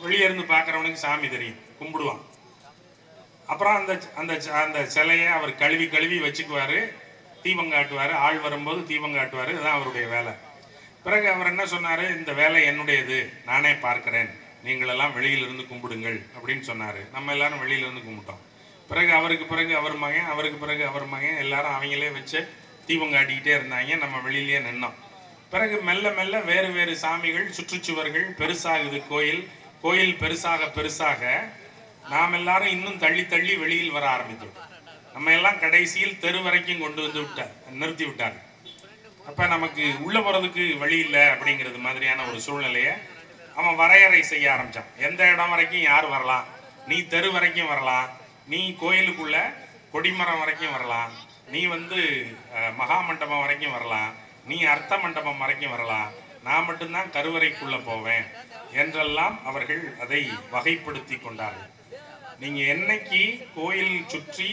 [SPEAKER 1] வெளியே இருந்து பார்க்குறவனுக்கு சாமி தெரியும், கும்பிடுவான். அப்புறம் அந்த அந்த அந்த சிலையை அவர் கழுவி கழுவி வச்சுக்குவார், தீபம் காட்டுவார். ஆள் வரும்போது தீபம் காட்டுவார். இதுதான் அவருடைய வேலை. பிறகு அவர் என்ன சொன்னார், இந்த வேலை என்னுடையது, நானே பார்க்கிறேன், நீங்களெல்லாம் வெளியிலிருந்து கும்பிடுங்கள் அப்படின்னு சொன்னார். நம்ம எல்லாரும் வெளியிலிருந்து கும்பிட்டோம். பிறகு அவருக்கு அவர் மகன், அவருக்கு பிறகு அவர் மகன், எல்லாரும் அவங்களே வச்சு தீபம் காட்டிக்கிட்டே இருந்தாங்க. நம்ம வெளியிலேயே நின்னோம். பிறகு மெல்ல மெல்ல வேறு வேறு சாமிகள், சுற்றுச்சுவர்கள் பெருசாகுது. கோயில் பெருசாக பெருசாக நாம் எல்லாரும் இன்னும் தள்ளி தள்ளி வெளியில் வர ஆரம்பித்தோம். நம்ம எல்லாம் கடைசியில் தெரு வரைக்கும் கொண்டு வந்து நிறுத்தி விட்டார். அப்ப நமக்கு உள்ள போறதுக்கு வழி இல்லை அப்படிங்கிறது மாதிரியான ஒரு சூழ்நிலையை அவன் வரையறை செய்ய ஆரம்பிச்சான். எந்த இடம் வரைக்கும் யார் வரலாம், நீ தெரு வரைக்கும் வரலாம், நீ கோயிலுக்குள்ள கொடிமரம் வரைக்கும் வரலாம், நீ மகா மண்டபம் வரைக்கும் வரலாம், நீ அர்த்த மண்டபம் வரைக்கும் வரலாம், நான் மட்டும்தான் கருவறைக்குள்ள போவேன் என்றெல்லாம் அவர்கள் அதை வகைப்படுத்தி கொண்டார்கள். நீங்க என்னைக்கு கோயில் சுற்றி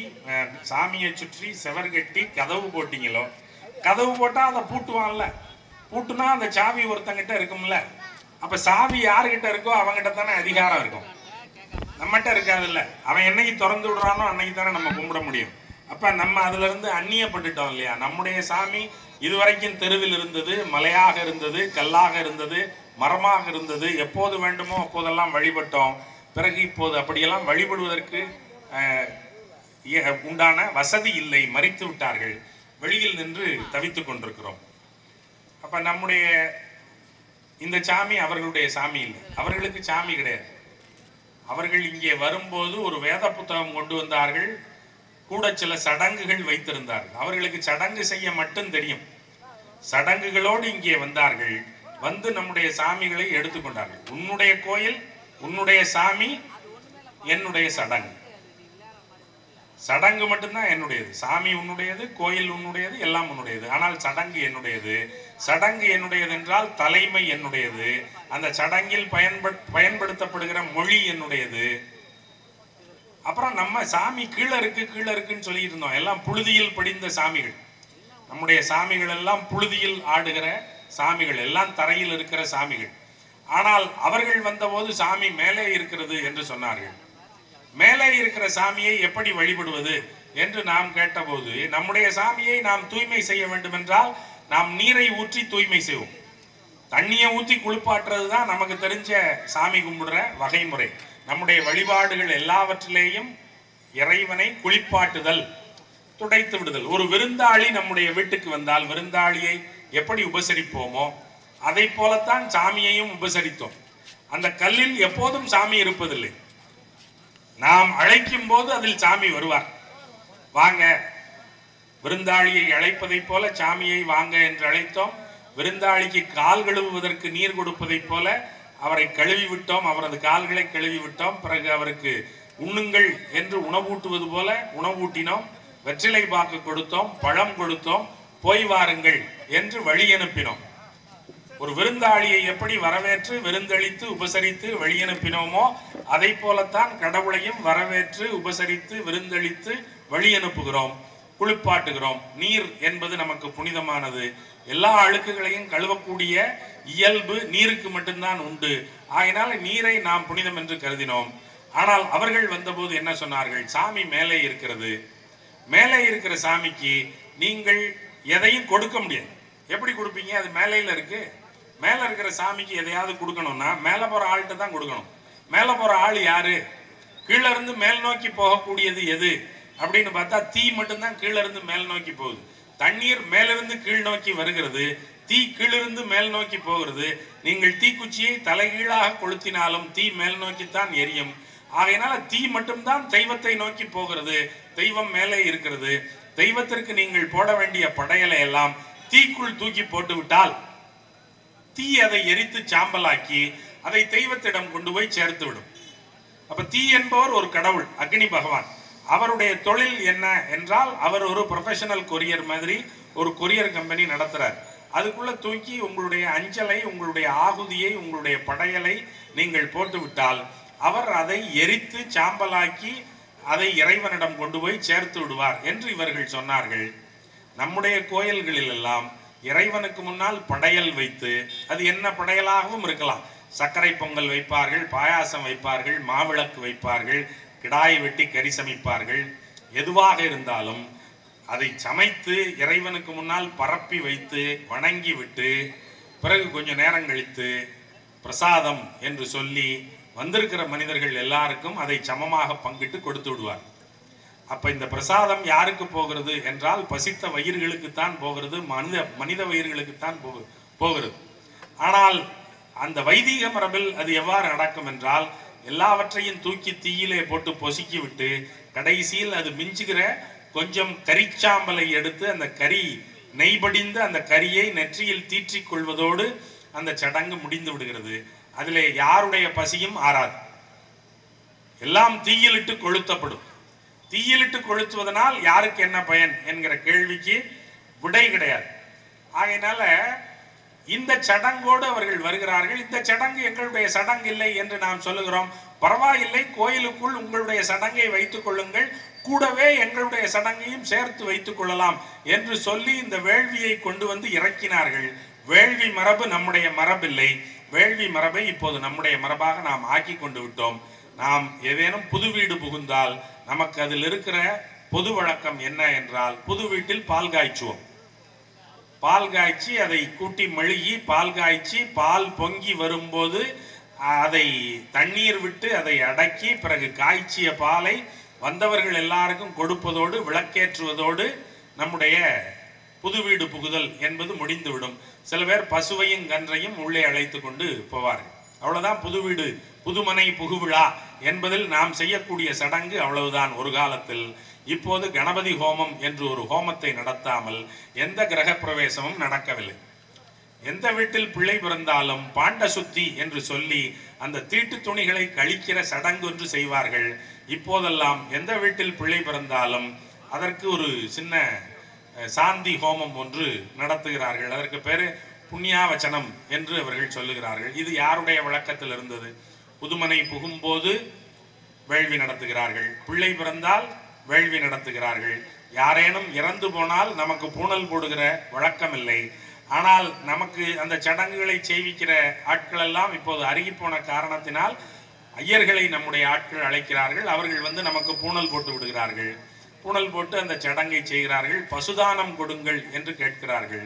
[SPEAKER 1] சாமியை சுற்றி செவர் கட்டி கதவு போட்டீங்களோ, கதவு போட்டா அதை பூட்டுவான்ல, பூட்டுனா அந்த சாவி ஒருத்தங்கிட்ட இருக்கும்ல. அப்ப சாவி யாருகிட்ட இருக்கோ அவங்கிட்ட தானே அதிகாரம் இருக்கும், நம்மகிட்ட இருக்காதுல்ல. அவன் என்னைக்கு திறந்து விடுறானோ அன்னைக்கு தானே நம்ம கும்பிட முடியும். அப்ப நம்ம அதுல இருந்து அந்நியப்பட்டுட்டோம் இல்லையா. நம்முடைய சாமி இதுவரைக்கும் தெருவில் இருந்தது, மலையாக இருந்தது, கல்லாக இருந்தது, மரமாக இருந்தது. எப்போது வேண்டுமோ அப்போதெல்லாம் வழிபட்டோம். பிறகு இப்போது அப்படியெல்லாம் வழிபடுவதற்கு உண்டான வசதி இல்லை, மறித்து விட்டார்கள். வெளியில் நின்று தவித்துக் கொண்டிருக்கிறோம். அப்ப நம்முடைய இந்த சாமி அவர்களுடைய சாமி இல்லை, அவர்களுக்கு சாமி கிடையாது. அவர்கள் இங்கே வரும்போது ஒரு வேத புத்தகம் கொண்டு வந்தார்கள், கூட சில சடங்குகள் வைத்திருந்தார்கள். அவர்களுக்கு சடங்கு செய்ய மட்டும் தெரியும். சடங்குகளோடு இங்கே வந்தார்கள், வந்து நம்முடைய சாமிகளை எடுத்துக்கொண்டார்கள். உன்னுடைய கோயில், உன்னுடைய சாமி, என்னுடைய சடங்கு. சடங்கு மட்டும்தான் என்னுடையது, சாமி உன்னுடையது, கோயில் உன்னுடையது, எல்லாம் உன்னுடையது. ஆனால் சடங்கு என்னுடையது. சடங்கு என்னுடையது என்றால் தலைமை என்னுடையது. அந்த சடங்கில் பயன்படுத்தப்படுகிற மொழி என்னுடையது. அப்புறம் நம்ம சாமி கீழே இருக்குன்னு சொல்லிட்டு இருந்தோம். எல்லாம் புழுதியில் படிந்த சாமிகள். நம்முடைய சாமிகள் எல்லாம் புழுதியில் ஆடுகிற சாமிகள், எல்லாம் தரையில் இருக்கிற சாமிகள். ஆனால் அவர்கள் வந்தபோது சாமி மேலே இருக்கிறது என்று சொன்னார்கள். மேலே இருக்கிற சாமியை எப்படி வழிபடுவது என்று நாம் கேட்டபோது, நம்முடைய சாமியை நாம் தூய்மை செய்ய வேண்டும் என்றால் நாம் நீரை ஊற்றி தூய்மை செய்வோம். தண்ணியை ஊற்றி குளிப்பாட்டுறது தான் நமக்கு தெரிஞ்ச சாமி கும்பிடுற வகைமுறை. நம்முடைய வழிபாடுகள் எல்லாவற்றிலேயும் இறைவனை குளிப்பாட்டுதல், துடைத்து விடுதல். ஒரு விருந்தாளி நம்முடைய வீட்டுக்கு வந்தால் விருந்தாளியை எப்படி உபசரிப்போமோ அதை போலத்தான் சாமியையும் உபசரித்தோம். அந்த கல்லில் எப்போதும் சாமி இருப்பதில்லை. நாம் அழைக்கும் போது அதில் சாமி வருவார். வாங்க, விருந்தாளியை அழைப்பதை போல சாமியை வாங்க என்று அழைத்தோம். விருந்தாளிக்கு கால் கழுவுவதற்கு நீர் கொடுப்பதை போல அவரை கழுவி விட்டோம், அவரது கால்களை கழுவி விட்டோம். பிறகு அவருக்கு உண்ணுங்கள் என்று உணவூட்டுவது போல உணவூட்டினோம். வெற்றிலை பாக்கு கொடுத்தோம், பழம் கொடுத்தோம், போய் வாருங்கள் என்று வழி அனுப்பினோம். ஒரு விருந்தாளியை எப்படி வரவேற்று விருந்தளித்து உபசரித்து வழி அனுப்பினோமோ அதை போலத்தான் கடவுளையும் வரவேற்று உபசரித்து விருந்தளித்து வழி அனுப்புகிறோம், குளிப்பாட்டுகிறோம். நீர் என்பது நமக்கு புனிதமானது. எல்லா அழுக்குகளையும் கழுவக்கூடிய இயல்பு நீருக்கு மட்டும்தான் உண்டு. ஆகினால நீரை நாம் புனிதம் என்று கருதினோம். ஆனால் அவர்கள் வந்தபோது என்ன சொன்னார்கள், சாமி மேலே இருக்கிறது, மேலே இருக்கிற சாமிக்கு நீங்கள் எதையும் கொடுக்க முடியாது. எப்படி கொடுப்பீங்க, அது மேலையில் இருக்கு. மேலே இருக்கிற சாமிக்கு எதையாவது கொடுக்கணும்னா மேலே போகிற ஆள்கிட்ட தான் கொடுக்கணும். மேலே போகிற ஆள் யாரு, கீழே இருந்து மேல் நோக்கி போகக்கூடியது எது அப்படின்னு பார்த்தா தீ மட்டும்தான் கீழே இருந்து மேல் நோக்கி போகுது. தண்ணீர் மேலிருந்து கீழ் நோக்கி வருகிறது, தீ கீழிருந்து மேல் நோக்கி போகிறது. நீங்கள் தீக்குச்சியை தலைகீழாக கொளுத்தினாலும் தீ மேல் நோக்கித்தான் எரியும். ஆகையினால தீ மட்டும்தான் தெய்வத்தை நோக்கி போகிறது, தெய்வம் மேலே இருக்கிறது. தெய்வத்திற்கு நீங்கள் போட வேண்டிய படையலை எல்லாம் தீக்குள் தூக்கி போட்டு விட்டால் தீ அதை எரித்து சாம்பலாக்கி அதை தெய்வத்திடம் கொண்டு போய் சேர்த்து விடும். அப்ப தீ என்பவர் ஒரு கடவுள், அக்னி பகவான். அவருடைய தொழில் என்ன என்றால் அவர் ஒரு ப்ரொஃபஷனல் கொரியர் மாதிரி ஒரு கொரியர் கம்பெனி நடத்துறார். அதுக்குள்ள தூக்கி உங்களுடைய அஞ்சலை, உங்களுடைய ஆகுதியை, உங்களுடைய படையலை நீங்கள் போட்டு விட்டால் அவர் அதை எரித்து சாம்பலாக்கி அதை இறைவனிடம் கொண்டு போய் சேர்த்து விடுவார் என்று இவர்கள் சொன்னார்கள். நம்முடைய கோயில்களில் எல்லாம் இறைவனுக்கு முன்னால் படையல் வைத்து, அது என்ன படையலாகவும் இருக்கலாம், சர்க்கரை பொங்கல் வைப்பார்கள், பாயாசம் வைப்பார்கள், மாவிளக்கு வைப்பார்கள், கிடாய் வெட்டி கறி சமைப்பார்கள். எதுவாக இருந்தாலும் அதை சமைத்து இறைவனுக்கு முன்னால் பரப்பி வைத்து வணங்கி விட்டு பிறகு கொஞ்சம் நேரம் கழித்து பிரசாதம் என்று சொல்லி வந்திருக்கிற மனிதர்கள் எல்லாருக்கும் அதை சமமாக பங்கிட்டு கொடுத்து விடுவார். அப்ப இந்த பிரசாதம் யாருக்கு போகிறது என்றால் பசித்த வயிறுகளுக்குத்தான் போகிறது, மனித வயிறுகளுக்குத்தான் போகிறது. ஆனால் அந்த வைதிக மரபில் அது எவ்வாறு நடக்கும் என்றால் எல்லாவற்றையும் தூக்கி தீயிலே போட்டு பொசுக்கி விட்டு கடைசியில் அது மிஞ்சுகிற கொஞ்சம் கரிச்சாம்பலை எடுத்து அந்த கறி நெய்படிந்த அந்த கரியை நெற்றியில் தீற்றிக் கொள்வதோடு அந்த சடங்கு முடிந்து விடுகிறது. அதிலே யாருடைய பசியும் ஆறாது, எல்லாம் தீயிலிட்டு கொளுத்தப்படும். தீயிலிட்டு கொளுத்துவதனால் யாருக்கு என்ன பயன் என்கிற கேள்விக்கு விடை கிடையாது. ஆகையினால இந்த சடங்கோடு அவர்கள் வருகிறார்கள். இந்த சடங்கு எங்களுடைய சடங்கு இல்லை என்று நாம் சொல்லுகிறோம். பரவாயில்லை, கோயிலுக்குள் உங்களுடைய சடங்கை வைத்துக் கொள்ளுங்கள், கூடவே எங்களுடைய சடங்கையும் சேர்த்து வைத்துக் கொள்ளலாம் என்று சொல்லி இந்த வேள்வியை கொண்டு வந்து இறக்கினார்கள். வேள்வி மரபு நம்முடைய மரபில்லை. வேள்வி மரபை இப்போது நம்முடைய மரபாக நாம் ஆக்கி கொண்டு விட்டோம். நாம் ஏதேனும் புது வீடு புகுந்தால் நமக்கு அதில் இருக்கிற பொது வழக்கம் என்ன என்றால், புது வீட்டில் பால் காய்ச்சுவோம். பால் காய்ச்சி அதை கூட்டி மெழுகி பால் காய்ச்சி பால் பொங்கி வரும்போது அதை தண்ணீர் விட்டு அதை அடக்கி பிறகு காய்ச்சிய பாலை வந்தவர்கள் எல்லாருக்கும் கொடுப்பதோடு விளக்கேற்றுவதோடு நம்முடைய புது வீடு புகுதல் என்பது முடிந்துவிடும். சில பேர் பசுவையும் கன்றையும் உள்ளே அழைத்து கொண்டு போவார்கள். அவ்வளவுதான் புது வீடு புதுமனை புகுவிழா என்பதில் நாம் செய்யக்கூடிய சடங்கு அவ்வளவுதான் ஒரு காலத்தில். இப்போது கணபதி ஹோமம் என்று ஒரு ஹோமத்தை நடத்தாமல் எந்த கிரக பிரவேசமும் நடக்கவில்லை. எந்த வீட்டில் பிள்ளை பிறந்தாலும் பாண்ட சுத்தி என்று சொல்லி அந்த தீட்டு துணிகளை கழிக்கிற சடங்கு ஒன்று செய்வார்கள். இப்போதெல்லாம் எந்த வீட்டில் பிள்ளை பிறந்தாலும் அதற்கு ஒரு சின்ன சாந்தி ஹோமம் ஒன்று நடத்துகிறார்கள். அதற்கு பேரு புண்ணியாவச்சனம் என்று அவர்கள் சொல்லுகிறார்கள். இது யாருடைய வழக்கத்தில் இருந்தது? புதுமனை புகும்போது வேள்வி நடத்துகிறார்கள், பிள்ளை பிறந்தால் வேள்வி நடத்துகிறார்கள். யாரேனும் இறந்து போனால் நமக்கு பூணல் போடுகிற வழக்கம் இல்லை. ஆனால் நமக்கு அந்த சடங்குகளை செய்விக்கிற ஆட்கள் எல்லாம் இப்போது அருகி போன காரணத்தினால் ஐயர்களை நம்முடைய ஆட்கள் அழைக்கிறார்கள். அவர்கள் வந்து நமக்கு பூணல் போட்டு விடுகிறார்கள். பூணல் போட்டு அந்த சடங்கை செய்கிறார்கள். பசுதானம் கொடுங்கள் என்று கேட்கிறார்கள்.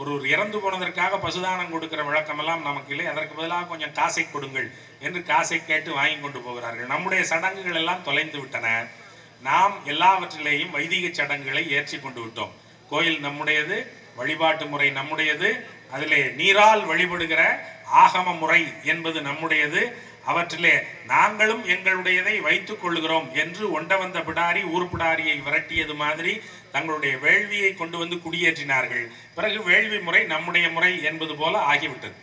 [SPEAKER 1] ஒரு இறந்து போனதற்காக பசுதானம் கொடுக்கிற வழக்கமெல்லாம் நமக்கு இல்லை. அதற்கு பதிலாக கொஞ்சம் காசை கொடுங்கள் என்று காசை கேட்டு வாங்கி கொண்டு போகிறார்கள். நம்முடைய சடங்குகள் எல்லாம் தொலைந்து விட்டன. நாம் எல்லாவற்றிலேயும் வைதிக சடங்குகளை ஏற்றி கொண்டு விட்டோம். கோயில் நம்முடையது, வழிபாட்டு முறை நம்முடையது, அதிலே நீரால் வழிபடுகிற ஆகம முறை என்பது நம்முடையது. அவற்றிலே நாங்களும் எங்களுடையதை வைத்துக் கொள்கிறோம் என்று ஒண்ட வந்த பிடாரி ஊர் பிடாரியை விரட்டியது மாதிரி தங்களுடைய வேள்வியை கொண்டு வந்து குடியேற்றினார்கள். பிறகு வேள்வி முறை நம்முடைய முறை என்பது போல ஆகிவிட்டது.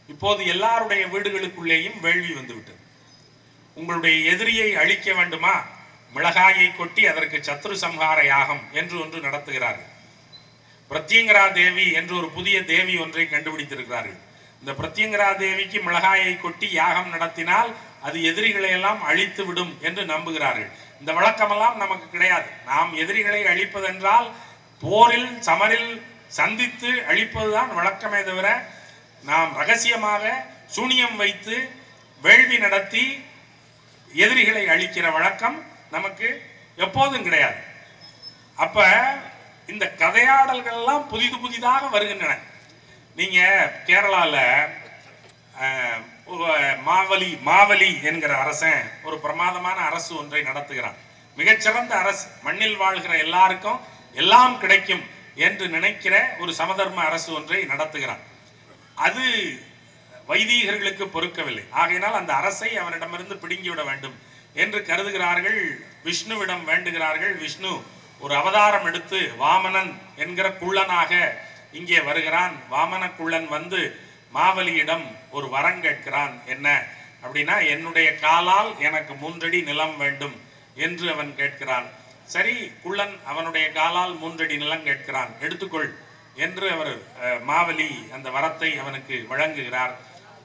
[SPEAKER 1] இப்போது எல்லாருடைய வீடுகளுக்குள்ளேயும் வேள்வி வந்துவிட்டது. உங்களுடைய எதிரியை அழிக்க வேண்டுமா, மிளகாயை கொட்டி அதற்கு சத்ரு சம்ஹார யாகம் என்று ஒன்று நடத்துகிறார்கள். பிரத்யங்கரா தேவி என்று ஒரு புதிய தேவி ஒன்றை கண்டுபிடித்திருக்கிறார்கள். இந்த பிரத்யங்கரா தேவிக்கு மிளகாயை கொட்டி யாகம் நடத்தினால் அது எதிரிகளை எல்லாம் அழித்து விடும் என்று நம்புகிறார்கள். இந்த வழக்கமெல்லாம் நமக்கு கிடையாது. நாம் எதிரிகளை அழிப்பதென்றால் போரில் சமரில் சந்தித்து அழிப்பதுதான் வழக்கமே தவிர நாம் ரகசியமாக சூனியம் வைத்து வேள்வி நடத்தி எதிரிகளை அழிக்கிற வழக்கம் நமக்கு எப்போதும் கிடையாது. அப்ப இந்த கதையாடல்கள் எல்லாம் புதிதாக வருகின்றன. நீங்க கேரளால மாவலி என்கிற அரசன் ஒரு பிரமாதமான அரசு ஒன்றை நடத்துகிறான். மிகச்சிறந்த அரசு. மண்ணில் வாழ்கிற எல்லாருக்கும் எல்லாம் கிடைக்கும் என்று நினைக்கிற ஒரு சமதர்ம அரசு ஒன்றை நடத்துகிறான். அது வைதீகர்களுக்கு பொறுக்கவில்லை. ஆகையினால் அந்த அரசை அவனிடமிருந்து பிடுங்கிவிட வேண்டும் என்று கருதுகிறார்கள். விஷ்ணுவிடம் வேண்டுகிறார்கள். விஷ்ணு ஒரு அவதாரம் எடுத்து வாமனன் என்கிற குள்ளனாக இங்கே வருகிறான். வாமன குள்ளன் வந்து மாவலியிடம் ஒரு வரம் கேட்கிறான். என்ன அப்படின்னா, என்னுடைய காலால் எனக்கு 3 அடி நிலம் வேண்டும் என்று அவன் கேட்கிறான். சரி, குள்ளன் அவனுடைய காலால் 3 அடி நிலம் கேட்கிறான், எடுத்துக்கொள் என்று அவர் மாவலி அந்த வரத்தை அவனுக்கு வழங்குகிறார்.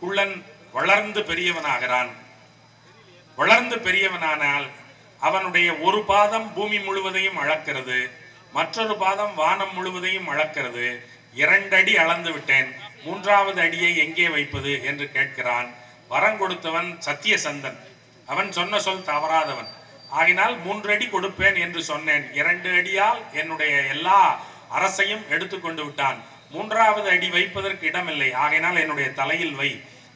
[SPEAKER 1] குள்ளன் வளர்ந்து பெரியவனாகிறான். வளர்ந்து பெரியவனானால் அவனுடைய ஒரு பாதம் பூமி முழுவதையும் அளக்கிறது, மற்றொரு பாதம் வானம் முழுவதையும் அளக்கிறது. 2 அடி அளந்து விட்டேன், 3வது அடியை எங்கே வைப்பது என்று கேட்கிறான். வரம் கொடுத்தவன் சத்தியசந்தன். அவன் சொன்ன சொல் தவறாதவன். ஆகினால் 3 அடி கொடுப்பேன் என்று சொன்னேன். 2 அடியால் என்னுடைய எல்லா அரசையும் எடுத்துக்கொண்டு விட்டான். 3வது அடி வைப்பதற்கு இடமில்லை. ஆகையினால் என்னுடைய தலையில் வை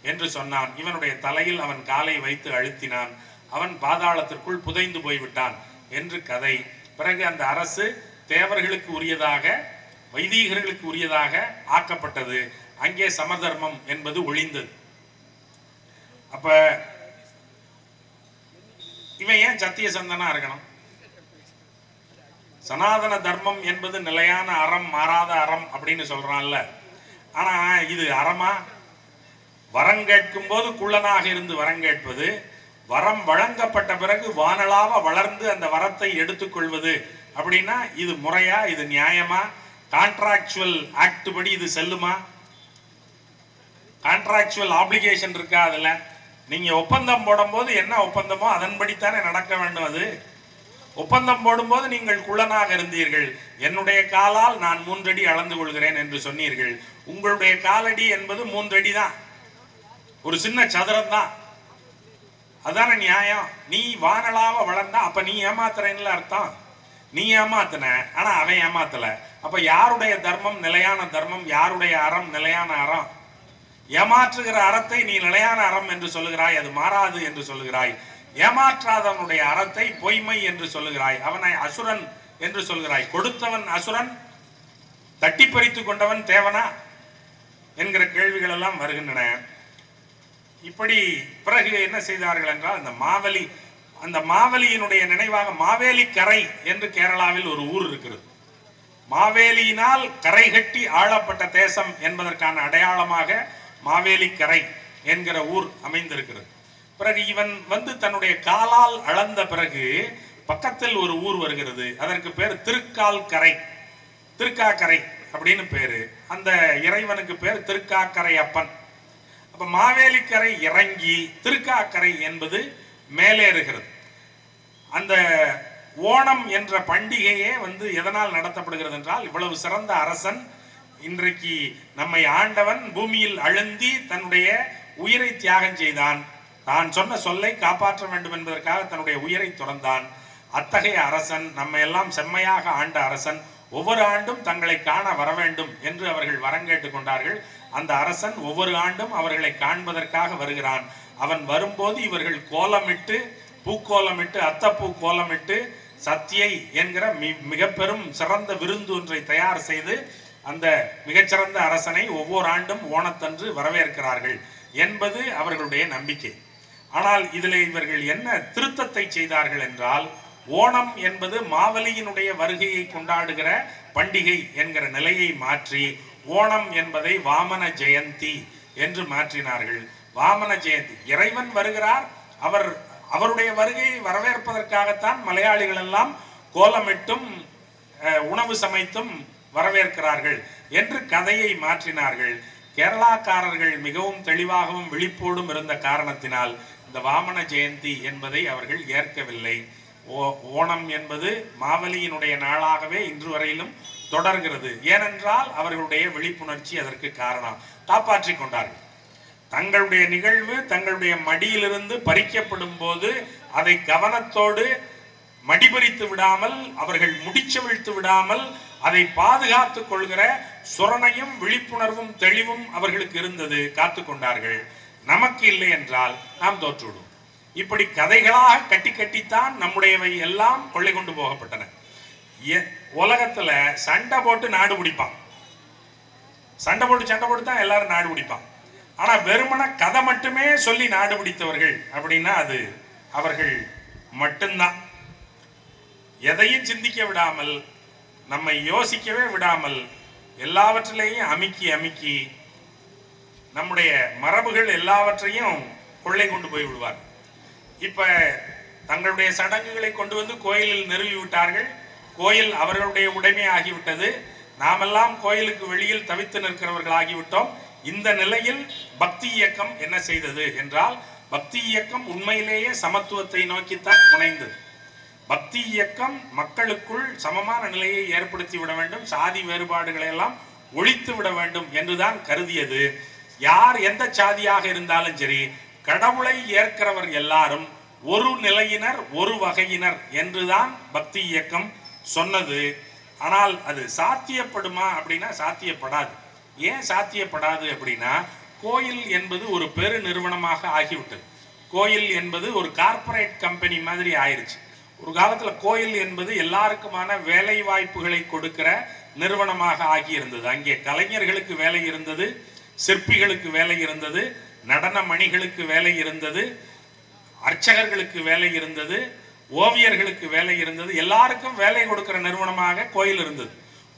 [SPEAKER 1] என்று சொன்னான். இவனுடைய தலையில் அவன் காலை வைத்து அழுத்தினான். அவன் பாதாளத்திற்குள் புதைந்து போய்விட்டான் என்று கதை. பிறகு அந்த அரசு தேவர்களுக்கு உரியதாக, வைதீகர்களுக்கு உரியதாக ஆக்கப்பட்டது. அங்கே சமதர்மம் என்பது ஒழிந்தது. அப்ப இவன் ஏன் சத்தியசந்தனா இருக்கணும்? சனாதன தர்மம் என்பது நிலையான அறம், மாறாத அறம் அப்படின்னு சொல்றான்ல. ஆனா இது அறமா? வரம் கேட்கும் போது குள்ளனாக இருந்து வரம் கேட்பது, வரம் வழங்கப்பட்ட பிறகு வானளாவ வளர்ந்து அந்த வரத்தை எடுத்துக்கொள்வது அப்படின்னா இது முறையா? இது நியாயமா? கான்ட்ராக்சுவல் ஆக்ட் படி இது செல்லுமா? கான்ட்ராக்சுவல் ஆப்ளிகேஷன் இருக்கா? அதுல நீங்க ஒப்பந்தம் போடும்போது என்ன ஒப்பந்தமோ அதன்படித்தானே நடக்க வேண்டும். அது ஒப்பந்தம் போடும்போது நீங்கள் குள்ளனாக இருந்தீர்கள். என்னுடைய காலால் நான் 3 அடி அளந்து கொள்கிறேன் என்று சொன்னீர்கள். உங்களுடைய காலடி என்பது 3 அடி தான், ஒரு சின்ன சதுரம் தான். அதான நியாயம். நீ வானளாவ வளர்ந்தா அப்ப நீ ஏமாத்துறேன்னு அர்த்தம். நீ ஏமாத்தின, ஆனா அவன் ஏமாத்தல. அப்ப யாருடைய தர்மம் நிலையான தர்மம்? யாருடைய அறம் நிலையான அறம்? ஏமாற்றுகிற அறத்தை நீ நிலையான அறம் என்று சொல்லுகிறாய், அது மாறாது என்று சொல்லுகிறாய். ஏமாற்றாதவனுடைய அறத்தை பொய்மை என்று சொல்லுகிறாய், அவனை அசுரன் என்று சொல்கிறாய். கொடுத்தவன் அசுரன், தட்டி பறித்து கொண்டவன் தேவனா என்கிற கேள்விகள் எல்லாம் வருகின்றன. இப்படி பிறகு என்ன செய்தார்கள் என்றால், அந்த மாவலியினுடைய நினைவாக மாவேலி கரை என்று கேரளாவில் ஒரு ஊர் இருக்கிறது. மாவேலியினால் கரை கட்டி ஆளப்பட்ட தேசம் என்பதற்கான அடையாளமாக மாவேலி கரை என்கிற ஊர் அமைந்திருக்கிறது. பிறகு இவன் வந்து தன்னுடைய காலால் அளந்த பிறகு பக்கத்தில் ஒரு ஊர் வருகிறது. அதற்கு பேர் திருக்கால் கரை, திருக்காக்கரை அப்படின்னு பேரு. அந்த இறைவனுக்கு பேர் திருக்காக்கரை அப்பன். அப்ப மாவேலிக்கரை இறங்கி திருக்காக்கரை என்பது மேலேறுகிறது. அந்த ஓணம் என்ற பண்டிகையே வந்து எதனால் நடத்தப்படுகிறது என்றால், இவ்வளவு சிறந்த அரசன், இன்றைக்கு நம்மை ஆண்டவன் பூமியில் அழுந்தி தன்னுடைய உயிரை தியாகம் செய்தான். தான் சொன்ன சொல்லை காப்பாற்ற வேண்டும் என்பதற்காக தன்னுடைய உயிரை துறந்தான். அத்தகைய அரசன், நம்மை எல்லாம் செம்மையாக ஆண்ட அரசன், ஒவ்வொரு ஆண்டும் தங்களை காண வர வேண்டும் என்று அவர்கள் வரம் கேட்டுக் கொண்டார்கள். அந்த அரசன் ஒவ்வொரு ஆண்டும் அவர்களை காண்பதற்காக வருகிறான். அவன் வரும்போது இவர்கள் கோலமிட்டு, பூக்கோலமிட்டு, அத்தப்பூ கோலமிட்டு சத்தியை என்கிற மிக பெரும் சிறந்த விருந்து ஒன்றை தயார் செய்து அந்த மிகச்சிறந்த அரசனை ஒவ்வொரு ஆண்டும் ஓணத்தன்று வரவேற்கிறார்கள் என்பது அவர்களுடைய நம்பிக்கை. ஆனால் இதில் இவர்கள் என்ன திருத்தத்தை செய்தார்கள் என்றால், ஓணம் என்பது மாவலியினுடைய வருகையை கொண்டாடுகிற பண்டிகை என்கிற நிலையை மாற்றி ஓணம் என்பதை வாமன ஜெயந்தி என்று மாற்றினார்கள். வாமன ஜெயந்தி, இறைவன் வருகிறார், அவருடைய வருகையை வரவேற்பதற்காகத்தான் மலையாளிகள் எல்லாம் கோலமிட்டும் உணவு சமைத்தும் வரவேற்கிறார்கள் என்று கதையை மாற்றினார்கள். கேரளாக்காரர்கள் மிகவும் தெளிவாகவும் விழிப்போடும் இருந்த காரணத்தினால் இந்த வாமன ஜெயந்தி என்பதை அவர்கள் ஏற்கவில்லை. ஓணம் என்பது மாவலியினுடைய நாளாகவே இன்று வரையிலும் தொடர்கிறது. ஏனென்றால் அவர்களுடைய விழிப்புணர்ச்சி அதற்கு காரணம். காப்பாற்றிக் கொண்டார்கள். தங்களுடைய நிகழ்வு தங்களுடைய மடியிலிருந்து பறிக்கப்படும் போது அதை கவனத்தோடு மடிபறித்து விடாமல், அவர்கள் முடிச்சவிழ்த்து விடாமல் அதை பாதுகாத்துக் கொள்கிற சுரணையும் விழிப்புணர்வும் தெளிவும் அவர்களுக்கு இருந்தது. காத்து கொண்டார்கள். நமக்கு இல்லை என்றால் நாம் தோற்றுவிடும். இப்படி கதைகளாக கட்டி கட்டித்தான் நம்முடையவை எல்லாம் கொள்ளை கொண்டு போகப்பட்டன. உலகத்துல சண்டை போட்டு நாடு பிடிப்பான். சண்டை போட்டு தான் எல்லாரும் நாடு பிடிப்பான். ஆனா வெறுமன கதை மட்டுமே சொல்லி நாடு பிடித்தவர்கள் அப்படின்னா அது அவர்கள் மட்டும்தான். எதையும் சிந்திக்க விடாமல், நம்மை யோசிக்கவே விடாமல், எல்லாவற்றிலையும் அமுக்கி நம்முடைய மரபுகள் எல்லாவற்றையும் கொள்ளை கொண்டு போய் விடுவார். இப்ப தங்களுடைய சடங்குகளை கொண்டு வந்து கோயிலில் நிறுவி விட்டார்கள். கோயில் அவர்களுடைய உடைமை ஆகிவிட்டது. நாமெல்லாம் கோயிலுக்கு வெளியில் தவித்து நிற்கிறவர்கள் ஆகிவிட்டோம். இந்த நிலையில் பக்தி இயக்கம் என்ன செய்தது என்றால், பக்தி இயக்கம் உண்மையிலேயே சமத்துவத்தை நோக்கித்தான் முனைந்தது. பக்தி இயக்கம் மக்களுக்குள் சமமான நிலையை ஏற்படுத்தி விட வேண்டும், சாதி வேறுபாடுகளை எல்லாம் ஒழித்து விட வேண்டும் என்றுதான் கருதியது. யார் எந்த சாதியாக இருந்தாலும் சரி, கடவுளை ஏற்கிறவர் எல்லாரும் ஒரு நிலையினர், ஒரு வகையினர் என்றுதான் பக்தி இயக்கம் சொன்னது. ஆனால் அது சாத்தியப்படுமா அப்படின்னா சாத்தியப்படாது. ஏன் சாத்தியப்படாது அப்படின்னா, கோயில் என்பது ஒரு பெரு நிறுவனமாக ஆகிவிட்டது. கோயில் என்பது ஒரு கார்ப்பரேட் கம்பெனி மாதிரி ஆயிடுச்சு. ஒரு காலத்துல கோயில் என்பது எல்லாருக்குமான வேலை வாய்ப்புகளை கொடுக்கிற நிறுவனமாக ஆகியிருந்தது. அங்கே கலைஞர்களுக்கு வேலை இருந்தது, சிற்பிகளுக்கு வேலை இருந்தது, நடன மணிகளுக்கு வேலை இருந்தது, அர்ச்சகர்களுக்கு வேலை இருந்தது, ஓவியர்களுக்கு வேலை இருந்தது. எல்லாருக்கும் வேலை கொடுக்கிற நிறுவனமாக கோயில் இருந்தது.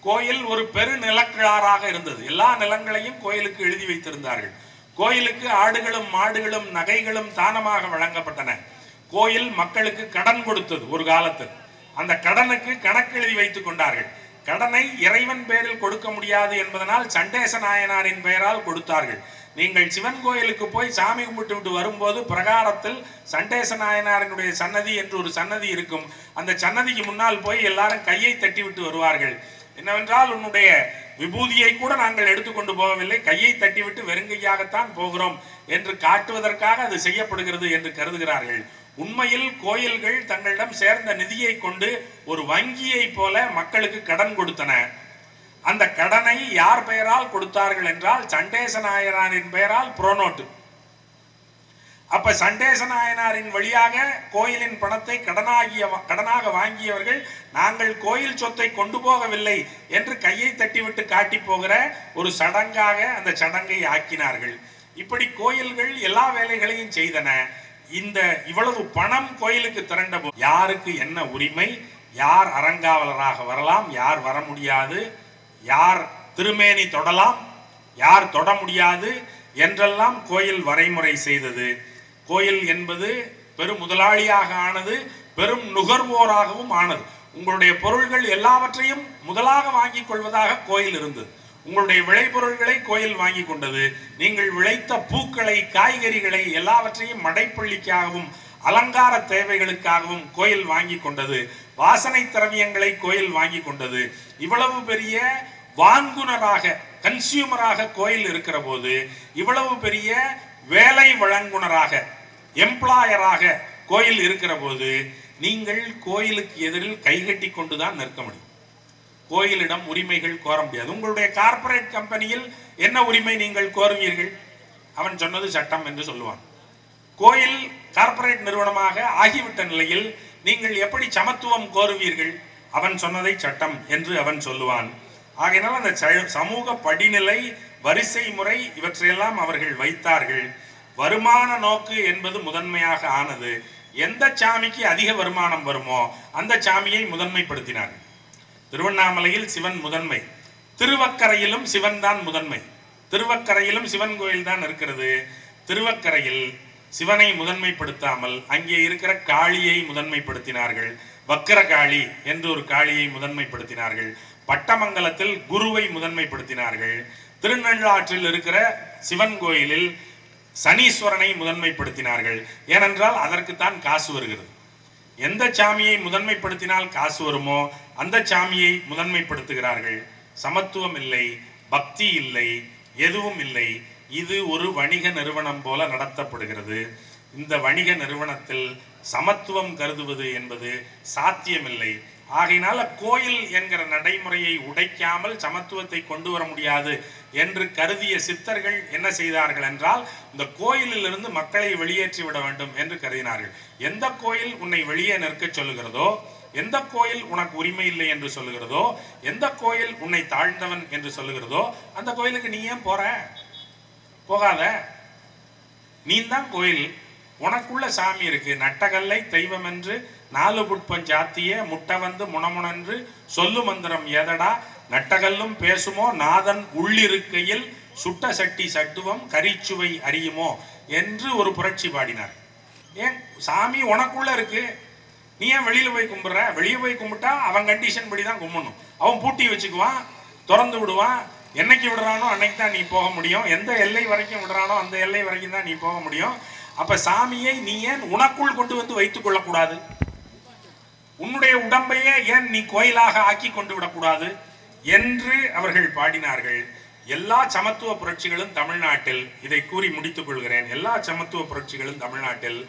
[SPEAKER 1] கோயில் ஒரு பெரு நிலக்கிழாராக இருந்தது. எல்லா நிலங்களையும் கோயிலுக்கு எழுதி வைத்திருந்தார்கள். கோயிலுக்கு ஆடுகளும் மாடுகளும் நகைகளும் தானமாக வழங்கப்பட்டன. கோயில் மக்களுக்கு கடன் கொடுத்தது ஒரு காலத்தில். அந்த கடனுக்கு கணக்கு எழுதி வைத்துக் கொண்டார்கள். கடனை இறைவன் பெயரில் கொடுக்க முடியாது என்பதனால் சண்டேச நாயனாரின் பெயரால் கொடுத்தார்கள். நீங்கள் சிவன் கோயிலுக்கு போய் சாமி கும்பிட்டு விட்டு வரும்போது பிரகாரத்தில் சண்டேச நாயனாரினுடைய சன்னதி என்று ஒரு சன்னதி இருக்கும். அந்த சன்னதிக்கு முன்னால் போய் எல்லாரும் கையை தட்டி விட்டு வருவார்கள். என்னவென்றால், உன்னுடைய விபூதியை கூட நாங்கள் எடுத்துக்கொண்டு போகவில்லை, கையை தட்டிவிட்டு வெறுங்கையாகத்தான் போகிறோம் என்று காட்டுவதற்காக அது செய்யப்படுகிறது என்று கருதுகிறார்கள். உண்மையில் கோயில்கள் தங்களிடம் சேர்ந்த நிதியை கொண்டு ஒரு வங்கியை போல மக்களுக்கு கடன் கொடுத்தன. அந்த கடனை யார் பெயரால் கொடுத்தார்கள் என்றால் சண்டேச நாயனாரின் பெயரால் புரோனோட்டு. அப்ப சண்டேச நாயனாரின் வழியாக கோயிலின் பணத்தை கடனாக வாங்கியவர்கள் நாங்கள் கோயில் சொத்தை கொண்டு போகவில்லை என்று கையை தட்டிவிட்டு காட்டி போகிற ஒரு சடங்காக அந்த சடங்கை ஆக்கினார்கள். இப்படி கோயில்கள் எல்லா வேலைகளையும் செய்தன. இந்த இவ்வளவு பணம் கோயிலுக்கு திரண்ட போது யாருக்கு என்ன உரிமை, யார் அறங்காவலராக வரலாம், யார் வர முடியாது, யார் திருமேனி தொடலாம், யார் தொட முடியாது என்றெல்லாம் கோயில் வரைமுறை செய்தது. கோயில் என்பது பெரும் முதலாளியாக ஆனது, பெரும் நுகர்வோராகவும் ஆனது. உங்களுடைய பொருள்கள் எல்லாவற்றையும் முதலாக வாங்கிக் கொள்வதாக கோயில் இருந்தது. உங்களுடைய விளைபொருள்களை கோயில் வாங்கி கொண்டது. நீங்கள் விளைத்த பூக்களை, காய்கறிகளை எல்லாவற்றையும் மடைப்பள்ளிக்காகவும் அலங்கார தேவைகளுக்காகவும் கோயில் வாங்கி கொண்டது. வாசனை திரவியங்களை கோயில் வாங்கி கொண்டது. இவ்வளவு பெரிய வாங்குனராக, கன்சியூமராக கோயில் இருக்கிற போது, இவ்வளவு பெரிய வேலை வழங்குனராக, எம்ப்ளாயராக கோயில் இருக்கிற போது, நீங்கள் கோயிலுக்கு எதிரில் கைகட்டி கொண்டுதான் நிற்க முடியும். கோயிலிடம் உரிமைகள் கோர முடியாது. உங்களுடைய கார்ப்பரேட் கம்பெனியில் என்ன உரிமை நீங்கள் கோருவீர்கள்? அவன் சொன்னது சட்டம் என்று சொல்லுவான். கோயில் கார்ப்பரேட் நிறுவனமாக ஆகிவிட்ட நிலையில் நீங்கள் எப்படி சமத்துவம் கோருவீர்கள்? அவன் சொன்னதை சட்டம் என்று அவன் சொல்லுவான். ஆகையினால் அந்த சமூக படிநிலை, வரிசை முறை இவற்றையெல்லாம் அவர்கள் வைத்தார்கள். வருமான நோக்கு என்பது முதன்மையாக ஆனது. எந்த சாமிக்கு அதிக வருமானம் வருமோ அந்த சாமியை முதன்மைப்படுத்தினார்கள். திருவண்ணாமலையில் சிவன் முதன்மை, திருவக்கரையிலும் சிவன் தான் முதன்மை. திருவக்கரையிலும் சிவன் கோயில் தான் இருக்கிறது. திருவக்கரையில் சிவனை முதன்மைப்படுத்தாமல் அங்கே இருக்கிற காளியை முதன்மைப்படுத்தினார்கள். வக்கர காளி என்று ஒரு காளியை முதன்மைப்படுத்தினார்கள். பட்டமங்கலத்தில் குருவை முதன்மைப்படுத்தினார்கள். திருநள்ளாற்றில் இருக்கிற சிவன் கோயிலில் சனீஸ்வரனை முதன்மைப்படுத்தினார்கள். ஏனென்றால் அதற்குத்தான் காசு வருகிறது. எந்த சாமியை முதன்மைப்படுத்தினால் காசு வருமோ அந்த சாமியை முதன்மைப்படுத்துகிறார்கள். சமத்துவம் இல்லை, பக்தி இல்லை, எதுவும் இல்லை. இது ஒரு வணிக நிறுவனம் போல நடத்தப்படுகிறது. இந்த வணிக நிறுவனத்தில் சமத்துவம் கருதுவது என்பது சாத்தியமில்லை. ஆகையினால கோயில் என்கிற நடைமுறையை உடைக்காமல் சமத்துவத்தை கொண்டு வர முடியாது என்று கருதிய சித்தர்கள் என்ன செய்தார்கள் என்றால், இந்த கோயிலிலிருந்து மக்களை வெளியேற்றி விட வேண்டும் என்று கருதினார்கள். எந்த கோயில் உன்னை வெளியே நிற்க சொல்லுகிறதோ எந்த கோயில் உனக்கு உரிமை இல்லை என்று சொல்லுகிறதோ, எந்த கோயில் உன்னை தாழ்ந்தவன் என்று சொல்லுகிறதோ அந்த கோயிலுக்கு நீ ஏன் போற? போகாத. நீ தான் கோயில். உனக்குள்ள சாமி இருக்கு. நட்டகல்லை தெய்வம் என்று 4 புட்பம் ஜாத்திய முட்டை வந்து முனமுனன்று சொல்லு மந்திரம் ஏதடா நட்டகல்லும் பேசுமோ நாதன் உள்ளிருக்கையில் சுட்ட சட்டி சட்டுவம் கரிச்சுவை அறியுமோ என்று ஒரு புரட்சி பாடினார். ஏன் சாமி உனக்குள்ள இருக்கு, நீ ஏன் வெளியில போய் கும்பிடுற? வெளியே போய் கும்பிட்டா அவன் கண்டிஷன் படி தான் கும்பிடணும். அவன் பூட்டி வச்சுக்குவான், திறந்து விடுவான். என்னைக்கு விடுறானோ அன்னைக்கு தான் நீ போக முடியும். எந்த எல்லை வரைக்கும் விடுறானோ அந்த எல்லை வரைக்கும் தான் நீ போக முடியும். அப்ப சாமியை நீ ஏன் உனக்குள் கொண்டு வந்து வைத்துக் கொள்ளக்கூடாது? உன்னுடைய உடம்பையே ஏன் நீ கோயிலாக ஆக்கி கொண்டு விடக்கூடாது என்று அவர்கள் பாடினார்கள். எல்லா சமத்துவ புரட்சிகளும் தமிழ்நாட்டில், இதை கூறி முடித்துக் கொள்கிறேன், எல்லா சமத்துவ புரட்சிகளும் தமிழ்நாட்டில்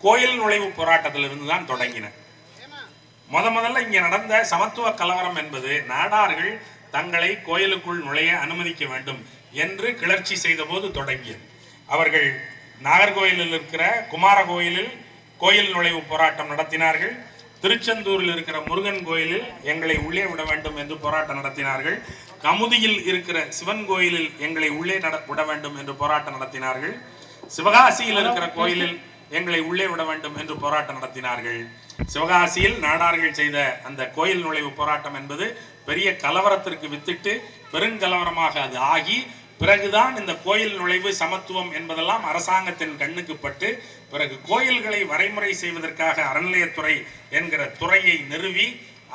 [SPEAKER 1] கோயில் நுழைவு போராட்டத்திலிருந்து தான் தொடங்கின. முதல்ல இங்க நடந்த சமத்துவ கலவரம் என்பது நாடார்கள் தங்களை கோயிலுக்குள் நுழைய அனுமதிக்க வேண்டும் என்று கிளர்ச்சி செய்த போது தொடங்கியது. அவர்கள் நாகர்கோயிலில் இருக்கிற குமார கோயிலில் கோயில் நுழைவு போராட்டம் நடத்தினார்கள். திருச்செந்தூரில் இருக்கிற முருகன் கோயிலில் எங்களை உள்ளே விட வேண்டும் என்று போராட்டம் நடத்தினார்கள். கமுதியில் இருக்கிற சிவன் கோயிலில் எங்களை உள்ளே விட வேண்டும் என்று போராட்டம் நடத்தினார்கள். சிவகாசியில் இருக்கிற கோயிலில் எங்களை உள்ளே விட வேண்டும் என்று போராட்டம் நடத்தினார்கள். சிவகாசியில் நாடார்கள் செய்த அந்த கோயில் நுழைவு போராட்டம் என்பது பெரிய கலவரத்திற்கு வித்திட்டு பெருங்கலவரமாக அது ஆகி, பிறகுதான் இந்த கோயில் நுழைவு சமத்துவம் என்பதெல்லாம் அரசாங்கத்தின் கண்ணுக்கு பட்டு, பிறகு கோயில்களை வரைமுறை செய்வதற்காக அறநிலையத்துறை என்கிற துறையை நிறுவி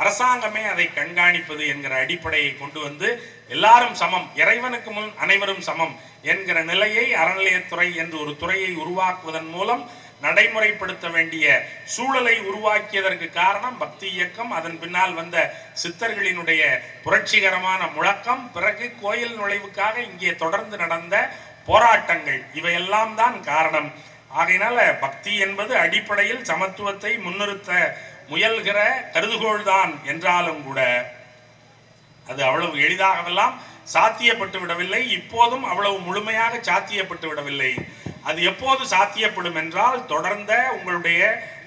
[SPEAKER 1] அரசாங்கமே அதை கண்காணிப்பது என்கிற அடிப்படையை கொண்டு வந்து எல்லாரும் சமம், இறைவனுக்கு முன் அனைவரும் சமம் என்கிற நிலையை அறநிலையத்துறை என்று ஒரு துறையை உருவாக்குவதன் மூலம் நடைமுறைப்படுத்த வேண்டிய சூழலை உருவாக்கியதற்கு காரணம் பக்தி இயக்கம், அதன் பின்னால் வந்த சித்தர்களினுடைய புரட்சிகரமான முழக்கம், பிறகு கோயில் நுழைவுக்காக இங்கே தொடர்ந்து நடந்த போராட்டங்கள், இவையெல்லாம் தான் காரணம். ஆகையினால பக்தி என்பது அடிப்படையில் சமத்துவத்தை முன்னிறுத்த முயல்கிற கருதுகோள் தான் என்றாலும் கூட அது அவ்வளவு எளிதாகவெல்லாம் சாத்தியப்பட்டு விடவில்லை. இப்போதும் அவ்வளவு முழுமையாக சாத்தியப்பட்டு விடவில்லை. அது எப்போது சாத்தியப்படும் என்றால், தொடர்ந்த உங்களுடைய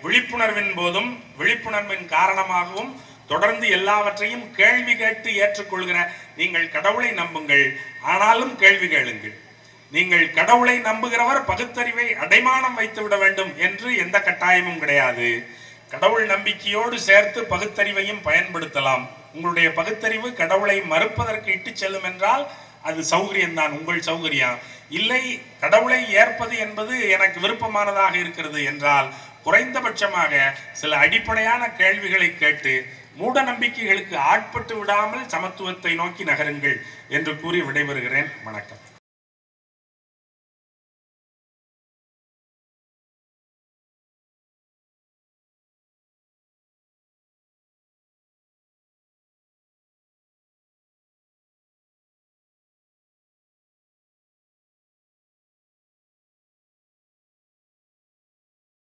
[SPEAKER 1] விழிப்புணர்வின் போதும் விழிப்புணர்வின் காரணமாகவும் தொடர்ந்து எல்லாவற்றையும் கேள்வி கேட்டு ஏற்றுக்கொள்கிற நீங்கள் கடவுளை நம்புங்கள், ஆனாலும் கேள்வி கேளுங்கள். நீங்கள் கடவுளை நம்புகிறவர் பகுத்தறிவை அடைமானம் வைத்து விட வேண்டும் என்று எந்த கட்டாயமும் கிடையாது. கடவுள் நம்பிக்கையோடு சேர்த்து பகுத்தறிவையும் பயன்படுத்தலாம். உங்களுடைய பகுத்தறிவு கடவுளை மறுப்பதற்கு இட்டு செல்லும் என்றால் அது சௌகரியம்தான், உங்கள் சௌகரியம். இல்லை, கடவுளை ஏற்பது என்பது எனக்கு விருப்பமானதாக இருக்கிறது என்றால் குறைந்தபட்சமாக சில அடிப்படையான கேள்விகளை கேட்டு மூட நம்பிக்கைகளுக்கு ஆட்பட்டு விடாமல் சமத்துவத்தை நோக்கி நகருங்கள் என்று கூறி விடைபெறுகிறேன். வணக்கம்.